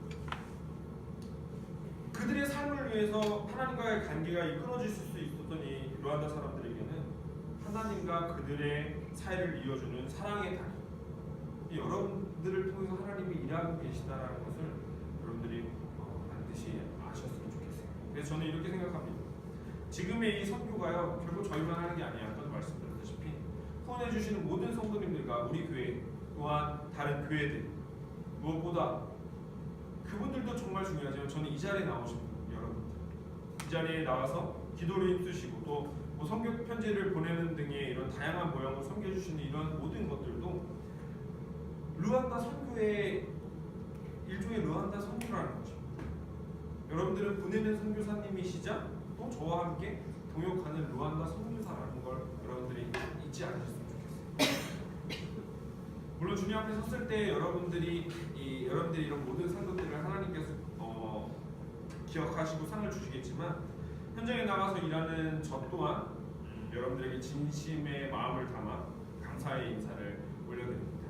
그들의 삶을 위해서 하나님과의 관계가 끊어질 수 있었던 이 루안다 사람들에게는 하나님과 그들의 사이를 이어주는 사랑의 다리, 여러분들을 통해서 하나님이 일하고 계시다라는 것을 여러분들이 반드시 아셨으면 좋겠어요. 그래서 저는 이렇게 생각합니다. 지금의 이 선교가요 결국 저희만 하는 게 아니에요. 아까도 말씀드렸다시피 후원해 주시는 모든 성도님들과 우리 교회 또한 다른 교회들 무엇보다 그분들도 정말 중요하지만 저는 이 자리에 나오신 여러분들 이 자리에 나와서 기도를 힘쓰시고 또 뭐 성교 편지를 보내는 등의 이런 다양한 모양으로 섬겨주시는 이런 모든 것들도 루안다 선교의 일종의 루안다 선교라는 것입니다. 여러분들은 보내는 선교사님이시자 또 저와 함께 동역하는 루안다 선교사라는 걸 여러분들이 잊지 않으셨으면 좋겠어요. 물론 주님 앞에 섰을 때 여러분들이 이런 모든 상급들을 하나님께서 기억하시고 상을 주시겠지만 현장에 나가서 일하는 저 또한 여러분들에게 진심의 마음을 담아 감사의 인사를 올려드립니다.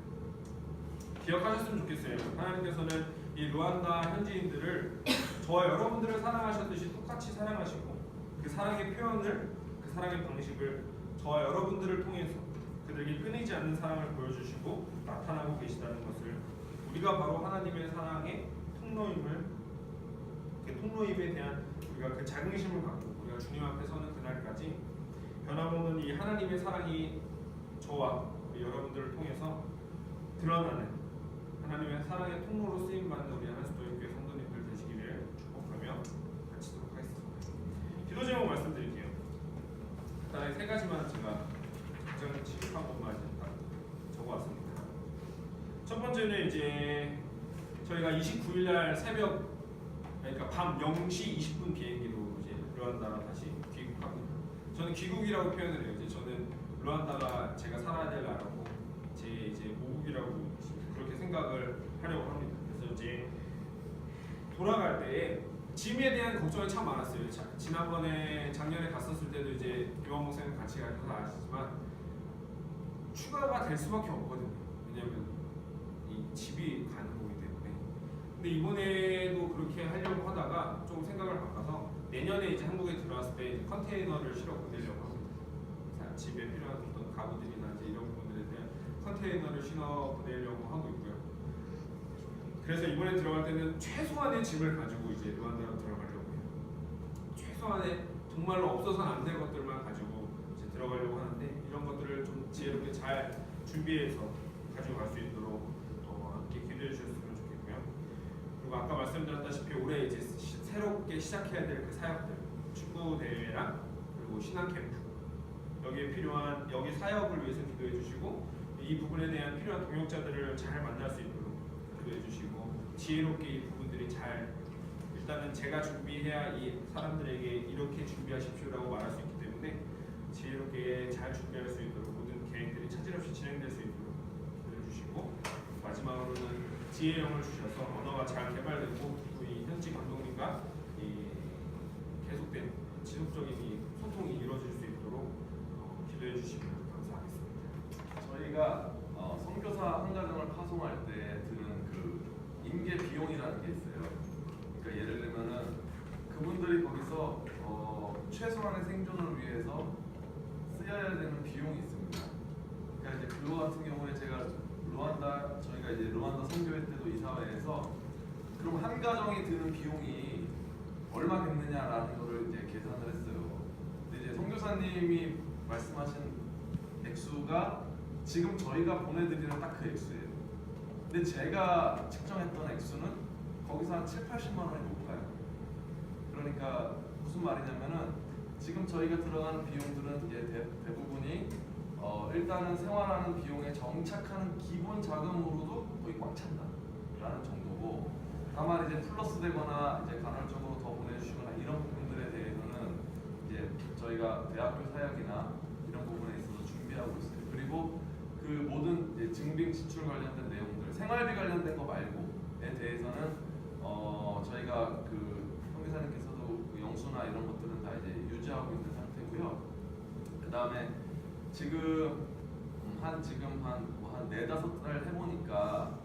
기억하셨으면 좋겠어요. 하나님께서는 이 루안다 현지인들을 저와 여러분들을 사랑하셨듯이 똑같이 사랑하시고 그 사랑의 표현을, 그 사랑의 방식을 저와 여러분들을 통해서 그들에게 끊이지 않는 사랑을 보여주시고 나타나고 계시다는 것을 우리가 바로 하나님의 사랑의 통로임에 대한 우리가 그 자긍심을 갖고 우리가 주님 앞에 서는 그날까지 변함없는 이 하나님의 사랑이 저와 우리 여러분들을 통해서 드러나는 하나님의 사랑의 통로로 쓰임받는 우리 하나스토리교회 성도님들 되시기를 축복하며 마치도록 하겠습니다. 기도 제목 말씀드릴게요. 일단 세 가지만 제가 가장 취입한 것만 딱 적어왔습니다. 첫 번째는 이제 저희가 29일 날 새벽, 그러니까 밤 0시 20분 비행기로 이제 루안다로 다시 귀국합니다. 저는 귀국이라고 표현을 해요. 이제 저는 루안다가 제가 살아야 될 나라고 제 이제 모국이라고 그렇게 생각을 하려고 합니다. 그래서 이제 돌아갈 때에 짐에 대한 걱정이 참 많았어요. 지난번에 작년에 갔었을 때도 이제 요한 목사님 같이 가셔서 아시지만 추가가 될 수밖에 없거든요. 왜냐하면 이 집이 가는 거기 때문에. 근데 이번에도 그렇게 하려고 하다가 좀 생각을 바꿔서 내년에 이제 한국에 들어왔을 때 이제 컨테이너를 실어 보내려고 합니다. 집에 필요한 어떤 가구들이나 이제 이런 부분들에 대한 컨테이너를 실어 보내려고 하고 있고요. 그래서 이번에 들어갈 때는 최소한의 짐을 가지고 이제 루안다로 들어가려고 해요. 최소한의 정말로 없어서는 안 될 것들만 가지고 이제 들어가려고 하는데 이런 것들을 좀 지혜롭게 잘 준비해서 가지고 갈 수 있도록 함께 기도해 주셨으면 좋겠고요. 그리고 아까 말씀드렸다시피 올해 이제 새롭게 시작해야 될 그 사역들, 축구 대회랑 그리고 신앙 캠프 여기에 필요한 여기 사역을 위해서 기도해 주시고 이 부분에 대한 필요한 동역자들을 잘 만날 수 있도록 기도해 주시고 지혜롭게 이 부분들이 잘 일단은 제가 준비해야 이 사람들에게 이렇게 준비하십시오라고 말할 수 있기 때문에 지혜롭게 잘 준비할 수 있도록 모든 계획들이 차질 없이 진행될 수 있도록 기도해 주시고 마지막으로는 지혜의 영을 주셔서 언어가 잘 개발되고 이 현지 감독님과 이 계속된 지속적인 이 소통이 이루어질 수 있도록 기도해 주시면 감사하겠습니다. 저희가 선교사 한 가정을 파송할 때 드는 그 임계 비용이라는 게 있어요. 그러니까 예를 들면은 그분들이 거기서 최소한의 생존을 위해서 쓰여야 되는 비용이 있습니다. 그러니까 이제 그거 같은 경우에 제가 저희가 이제 루안다 선교회 때도 이사회에서 그럼 한 가정이 드는 비용이 얼마 됐느냐라는 거를 이제 계산을 했어요. 근데 이제 선교사님이 말씀하신 액수가 지금 저희가 보내드리는 딱 그 액수예요. 근데 제가 측정했던 액수는 거기서 한 7, 80만 원이 높아요. 그러니까 무슨 말이냐면은 지금 저희가 들어가는 비용들은 이제 대부분이 일단은 생활하는 비용에 정착하는 기본 자금으로도 거의 꽉 찬다라는 정도고, 다만 이제 플러스 되거나 이제 간헐적으로 더 보내주시거나 이런 부분들에 대해서는 이제 저희가 대학교 사역이나 이런 부분에 있어서 준비하고 있어요. 그리고 그 모든 이제 증빙 지출 관련된 내용들, 생활비 관련된 거 말고에 대해서는 저희가 그 선교사님께서도 그 영수나 이런 것들은 다 이제 유지하고 있는 상태고요. 그 다음에 지금 한 4-5달 해보니까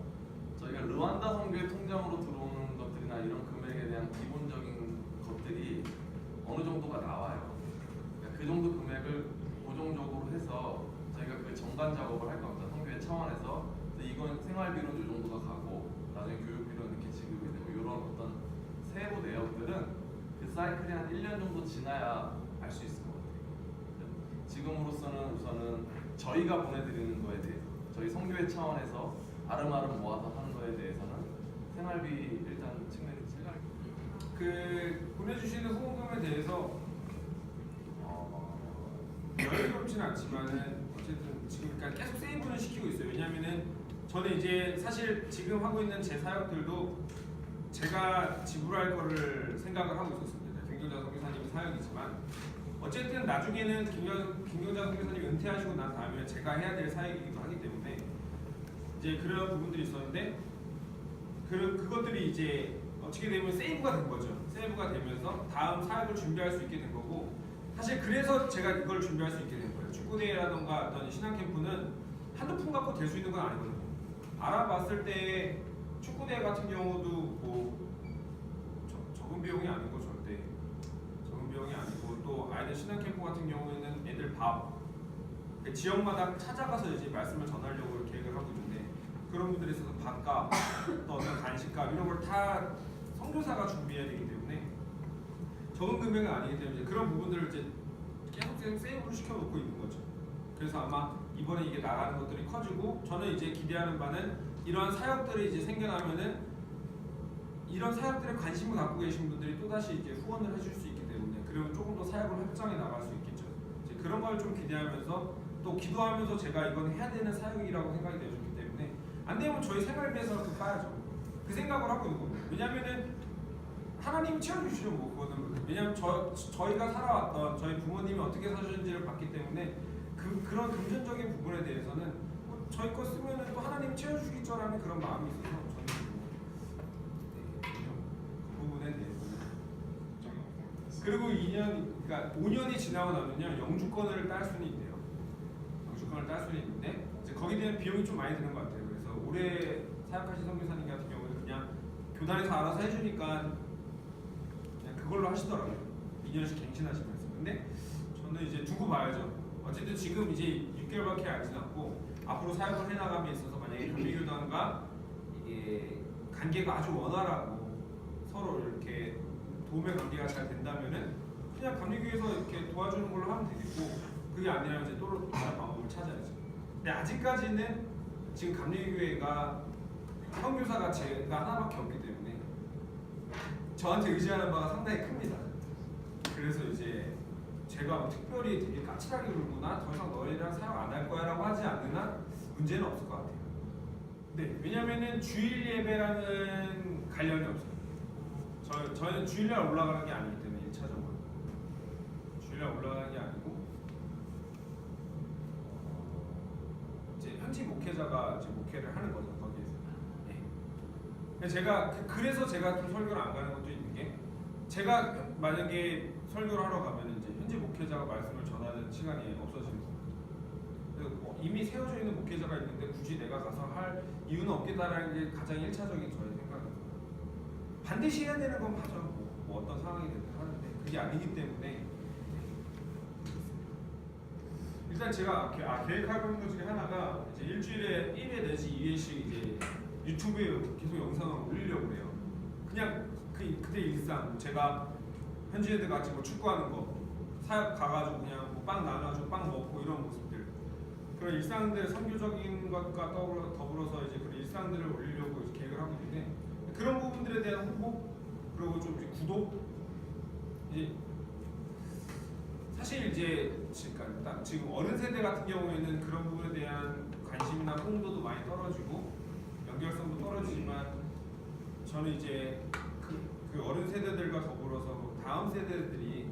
저희가 르완다 선교회 통장으로 들어오는 것들이나 이런 금액에 대한 기본적인 것들이 어느 정도가 나와요. 그러니까 그 정도 금액을 고정적으로 해서 저희가 그 정관 작업을 할 겁니다. 선교회 차원에서 이건 생활비로는 이 정도가 가고 나중에 교육비로는 이렇게 지급이 되고 이런 어떤 세부 내역들은 그 사이클이 한 1년 정도 지나야 알 수 있을 것 같아요. 지금으로서는 우선은 저희가 보내드리는 거에 대해서 저희 선교회 차원에서 아름아름 모아서 하는 거에 대해서는 생활비 일단 측면이 제가 그 보내주시는 후원금에 대해서 여유롭지는 않지만은 어쨌든 지금 그러니까 계속 세이브는 시키고 있어요. 왜냐면은 저는 이제 사실 지금 하고 있는 제 사역들도 제가 지불할 거를 생각을 하고 있었습니다. 경전자 선교사님 사역이지만 어쨌든 나중에는 김경자 선교사님이 은퇴하시고 난 다음에 제가 해야 될 사역이기도 하기 때문에 이제 그런 부분들이 있었는데 그것들이 이제 어떻게 되면 세이브가 된 거죠. 세이브가 되면서 다음 사역을 준비할 수 있게 된 거고 사실 그래서 제가 이걸 준비할 수 있게 된 거예요. 축구대회라던가 어떤 신앙 캠프는 한두 푼 갖고 될 수 있는 건 아니거든요. 알아봤을 때 축구대회 같은 경우도 뭐 적은 비용이 아니고 절대 적은 비용이 아니고 또 아이들 신앙 캠프 같은 경우에는 애들 밥 지역마다 찾아가서 이제 말씀을 전하려고 계획을 하고 있는데 그런 분들에 있어서 밥값 또 어떤 간식값 이런 걸 다 선교사가 준비해야 되기 때문에 적은 금액은 아니기 때문에 이제 그런 부분들을 이제 계속 세이브를 시켜놓고 있는 거죠. 그래서 아마 이번에 이게 나가는 것들이 커지고 저는 이제 기대하는 바는 이러한 사역들이 이제 생겨나면은 이런 사역들에 관심을 갖고 계신 분들이 또 다시 이제 후원을 해줄 수 있기 때문에 그러면 조금 더 사역을 확장해 나갈 수 있겠죠. 이제 그런 걸 좀 기대하면서 또 기도하면서 제가 이건 해야 되는 사역이라고 생각이 되었기 때문에 안 되면 저희 생활을 위해서 그 빠야죠. 그 생각을 하고 있는 겁니다. 왜냐하면은 하나님 채워주시죠. 뭐 그거는 왜냐하면 저희가 살아왔던 저희 부모님이 어떻게 사셨는지를 봤기 때문에 그런 금전적인 부분에 대해서는 뭐 저희 거 쓰면은 또 하나님 채워주시겠죠라는 그런 마음이 있어서 저는 그 부분에 대해서는 그리고 2년 그러니까 5년이 지나고 나면요 영주권을 딸 수는 있대요. 영주권을 딸 수는 있는데 이제 거기에 대한 비용이 좀 많이 드는 것 같아요. 그래서 올해 사역하신 선교사님 같은 경우는 그냥 교단에서 알아서 해주니까 그냥 그걸로 하시더라고요. 2년씩 갱신하시면서. 근데 저는 이제 두고 봐야죠. 어쨌든 지금 이제 6개월밖에 안 지났고 앞으로 사역을 해나감에 있어서 만약에 교미교단과 이게 관계가 아주 원활하고 서로 이렇게 도움의 관계가 잘 된다면은 그냥 감리교에서 이렇게 도와주는 걸로 하면 되겠고 그게 아니라 이제 또 다른 방법을 찾아야죠. 근데 아직까지는 지금 감리교회가 선교사가 제가 하나밖에 없기 때문에 저한테 의지하는 바가 상당히 큽니다. 그래서 이제 제가 뭐 특별히 되게 까칠하게 굴구나 더 이상 너희랑 사역 안 할 거야 라고 하지 않는 한 문제는 없을 것 같아요. 네, 왜냐면은 주일 예배랑은 관련이 없어요. 저희는 주일날 올라가는 게 아니기 때문에 1차적으로 주일날 올라가는 게 아니고 이제 현지 목회자가 이제 목회를 하는 거죠 거기에서. 네. 제가 그래서 제가 좀 설교를 안 가는 것도 있는 게 제가 만약에 설교를 하러 가면 이제 현지 목회자가 말씀을 전하는 시간이 없어지는 거예요. 이미 세워져 있는 목회자가 있는데 굳이 내가 가서 할 이유는 없겠다라는 게 가장 1차적인 저의 생각입니다. 반드시 해야 되는 건 맞아. 뭐 어떤 상황이 되든 하는데 그게 아니기 때문에 일단 제가 계획하고 있는 것 중에 하나가 이제 일주일에 1회 내지 2회씩 이제 유튜브에 계속 영상을 올리려고 해요. 그냥 그때 일상 제가 현지인들 같이 뭐 축구하는 거 사역 가가지고 그냥 뭐 빵 나눠가지고 빵 먹고 이런 모습들 그런 일상들 선교적인 것과 더불어서 이제 그런 일상들을 올리려고 이제 계획을 하고 있는데 그런 부분들에 대한 홍보 그리고 좀 이제 구독 이제 사실 이제 지금 어른 세대 같은 경우에는 그런 부분에 대한 관심이나 홍도도 많이 떨어지고 연결성도 떨어지지만 저는 이제 그 어른 세대들과 더불어서 다음 세대들이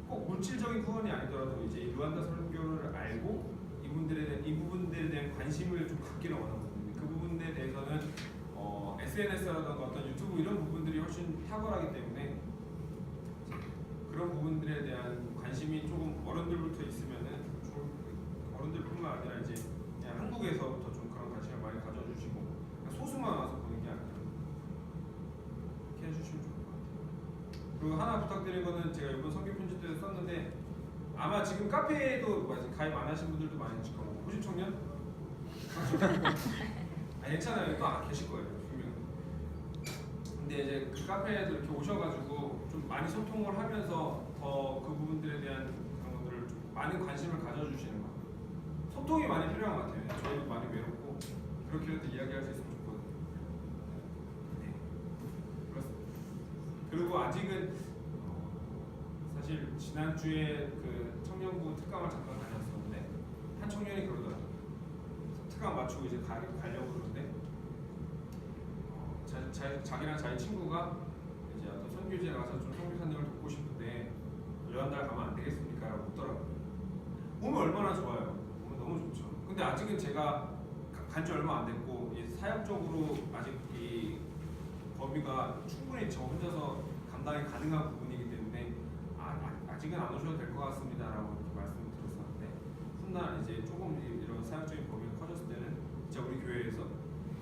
꼭 물질적인 후원이 아니더라도 이제 루안다 선교를 알고 이 부분들에 대한 관심을 좀 갖기를 원하거든요. 그 부분에 대해서는 SNS라든가 어떤 유튜브 이런 부분들이 훨씬 탁월하기 때문에 그런 부분들에 대한 관심이 조금 어른들부터 있으면은 어른들뿐만 아니라 이제 그냥 한국에서부터 좀 그런 관심을 많이 가져주시고 소수만 와서 보는 게 아니라 이렇게 해주시면 좋을 것 같아요. 그리고 하나 부탁드린 거는 제가 이번 선교 편지 때도 썼는데 아마 지금 카페에도 가입 안 하신 분들도 많이 계실 거고 호심 청년? 괜찮아요. 또 계실 거예요. 분명히. 근데 이제 그 카페에도 이렇게 오셔가지고 좀 많이 소통을 하면서 더 그 부분들에 대한 그런 것들을 좀 많은 관심을 가져주시는 것 같아요. 소통이 많이 필요한 것 같아요. 저희도 많이 외롭고 그렇게라도 이야기할 수 있으면 좋거든요. 네, 그렇습니다. 그리고 아직은 사실 지난주에 그 청년부 특강을 잠깐 다녔었는데 한 청년이 그러더라고요. 특강 마치고 이제 가려고 그러는데 자기랑 자기 친구가 이제 어떤 선교지에 가서 좀 선교사님을 돕고 싶은데 요한달 가면 안 되겠습니까? 라고 묻더라고요. 오면 얼마나 좋아요. 오면 너무 좋죠. 근데 아직은 제가 간 지 얼마 안 됐고 이 사역적으로 아직 이 범위가 충분히 저 혼자서 감당이 가능한 부분이기 때문에 아직은 안 오셔도 될 것 같습니다라고 이렇게 말씀을 드렸었는데 훗날 이제 조금 이런 사역적인 범위가 커졌을 때는 진짜 우리 교회에서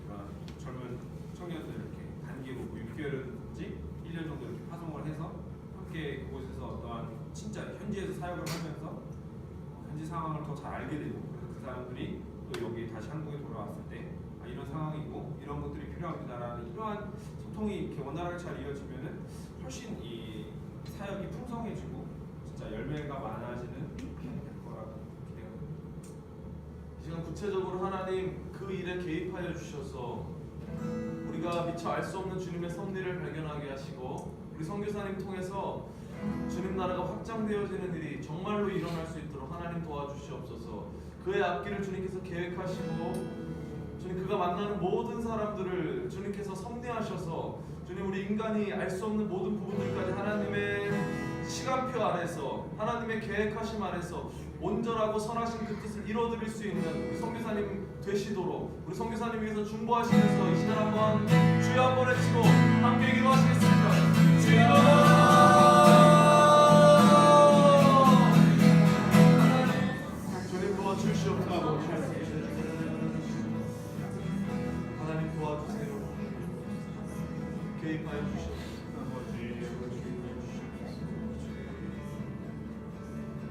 그런 젊은 청년들 이렇게 단기로 6개월이든지 1년 정도 이렇게 파송을 해서 함께 그곳에서 어떠한 진짜 현지에서 사역을 하면서 현지 상황을 더 잘 알게 되고 그래서 그 사람들이 또 여기 다시 한국에 돌아왔을 때 이런 상황이고 이런 것들이 필요합니다라는 이러한 소통이 이렇게 원활하게 잘 이어지면은 훨씬 이 사역이 풍성해지고 진짜 열매가 많아지는 될 거라고 기대합니다. 이 시간 구체적으로 하나님 그 일에 개입하여 주셔서 우리가 미처 알 수 없는 주님의 섭리를 발견하게 하시고 우리 선교사님 통해서 주님 나라가 확장되어지는 일이 정말로 일어날 수 있도록 하나님 도와주시옵소서. 그의 앞길을 주님께서 계획하시고 주님 그가 만나는 모든 사람들을 주님께서 섭리하셔서 주님 우리 인간이 알 수 없는 모든 부분들까지 하나님의 시간표 안에서 하나님의 계획하심 안에서 온전하고 선하신 그 뜻을 이뤄드릴 수 있는 우리 선교사님 되시도록 우리 선교사님 위해서 중보하시면서 이 시간 한번 주여 한번 외치고 함께 기도하시겠습니다. 주님 도와주시옵소서. 하나님 도와주세요. 개입하여 주시옵소서.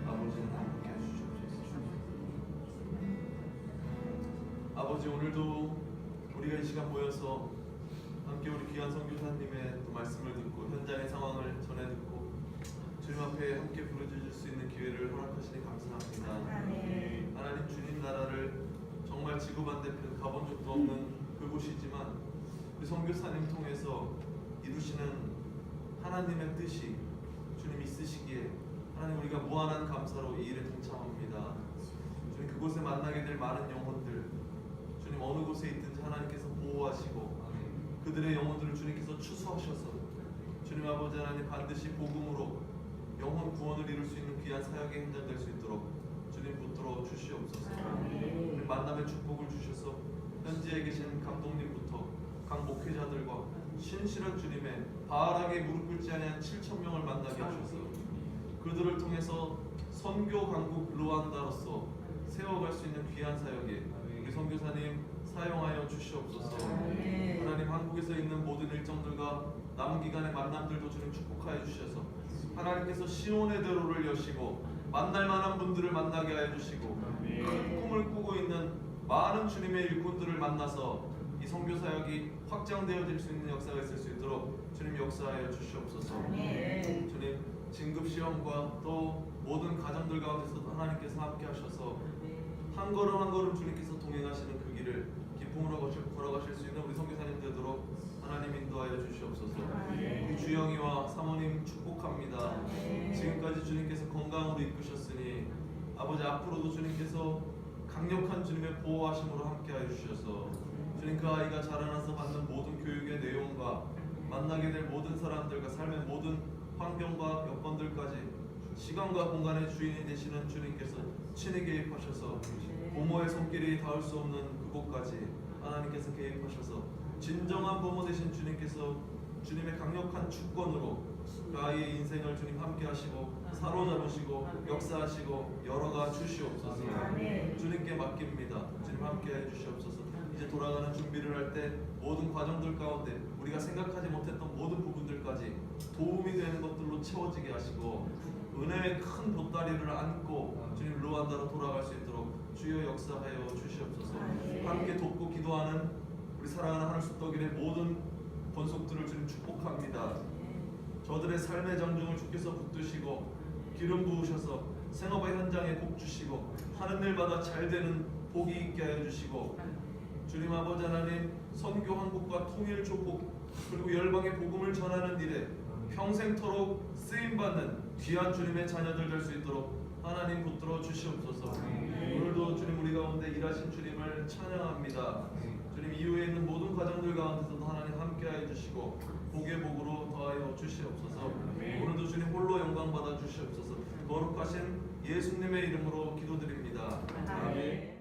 아버지는 함께 해주시옵소서. 아버지 오늘도 우리가 이 시간 모여서 함께 우리 귀한 선교사님의 또 말씀을 듣고 현장의 상황을 전해 듣고 주님 앞에 함께 부르짖을 수 있는 기회를 허락하시니 감사합니다. 하나님 주님 나라를 정말 지구 반대편 가본 적도 없는 그곳이지만 우리 선교사님 통해서 이루시는 하나님의 뜻이 주님 있으시기에 하나님 우리가 무한한 감사로 이 일에 동참합니다. 주님 그곳에 만나게 될 많은 영혼들 주님 어느 곳에 있든지 하나님께서 보호하시고 그들의 영혼들을 주님께서 추수하셔서 주님 아버지 하나님 반드시 복음으로 영혼 구원을 이룰 수 있는 귀한 사역의 현장 될 수 있도록 주님 붙들어 주시옵소서. 주님 만남의 축복을 주셔서 현지에 계신 감독님부터 각 목회자들과 신실한 주님의 바알하게 무릎 꿇지 아니한 7,000명을 만나게 하셔서 그들을 통해서 선교 강국 루안다로서 세워갈 수 있는 귀한 사역에 우리 선교사님 사용하여 주시옵소서. 하나님 한국에서 있는 모든 일정들과 남은 기간의 만남들도 주님 축복하여 주셔서 하나님께서 시온의 대로를 여시고 만날 만한 분들을 만나게 하여 주시고 큰 꿈을 꾸고 있는 많은 주님의 일꾼들을 만나서 이 선교 사역이 확장되어질 수 있는 역사가 있을 수 있도록 주님 역사하여 주시옵소서. 주님 진급 시험과 또 모든 가정들 가운데서도 하나님께서 함께 하셔서 한 걸음 한 걸음 주님께서 동행하시는 그 길을 기쁨으로 걸어가실 수 있는 우리 선교사님 되도록 하나님 인도하여 주시옵소서. 우리 주영이와 사모님 축복합니다. 지금까지 주님께서 건강으로 이끄셨으니 아버지 앞으로도 주님께서 강력한 주님의 보호하심으로 함께하여 주셔서 주님 그 아이가 자라나서 받는 모든 교육의 내용과 만나게 될 모든 사람들과 삶의 모든 환경과 여건들까지 시간과 공간의 주인이 되시는 주님께서 친히 개입하셔서 부모의 손길이 닿을 수 없는 그곳까지 하나님께서 개입하셔서 진정한 부모 되신 주님께서 주님의 강력한 주권으로 그 아이의 인생을 주님 함께 하시고 사로잡으시고 역사하시고 열어가 주시옵소서. 주님께 맡깁니다. 주님 함께 해주시옵소서. 이제 돌아가는 준비를 할 때 모든 과정들 가운데 우리가 생각하지 못했던 모든 부분들까지 도움이 되는 것들로 채워지게 하시고 은혜의 큰 보따리를 안고 주님 루안다로 돌아갈 수 있도록 주여 역사하여 주시옵소서. 함께 돕고 기도하는 우리 사랑하는 하늘숲 떡일의 모든 권속들을 주님 축복합니다. 저들의 삶의 장중을 주께서 붙드시고 기름 부으셔서 생업의 현장에 복 주시고 하는 일마다 잘 되는 복이 있게 하여 주시고 주님 아버지 하나님 선교 한국과 통일 조국 그리고 열방의 복음을 전하는 일에 평생토록 쓰임받는 귀한 주님의 자녀들 될 수 있도록 하나님 붙들어 주시옵소서. 오늘도 주님 우리 가운데 일하신 주님을 찬양합니다. 주님 이후에 있는 모든 과정들 가운데서도 하나님 함께하여 주시고 복의 복으로 더하여 주시옵소서. 오늘도 주님 홀로 영광 받아 주시옵소서. 거룩하신 예수님의 이름으로 기도드립니다. 아멘.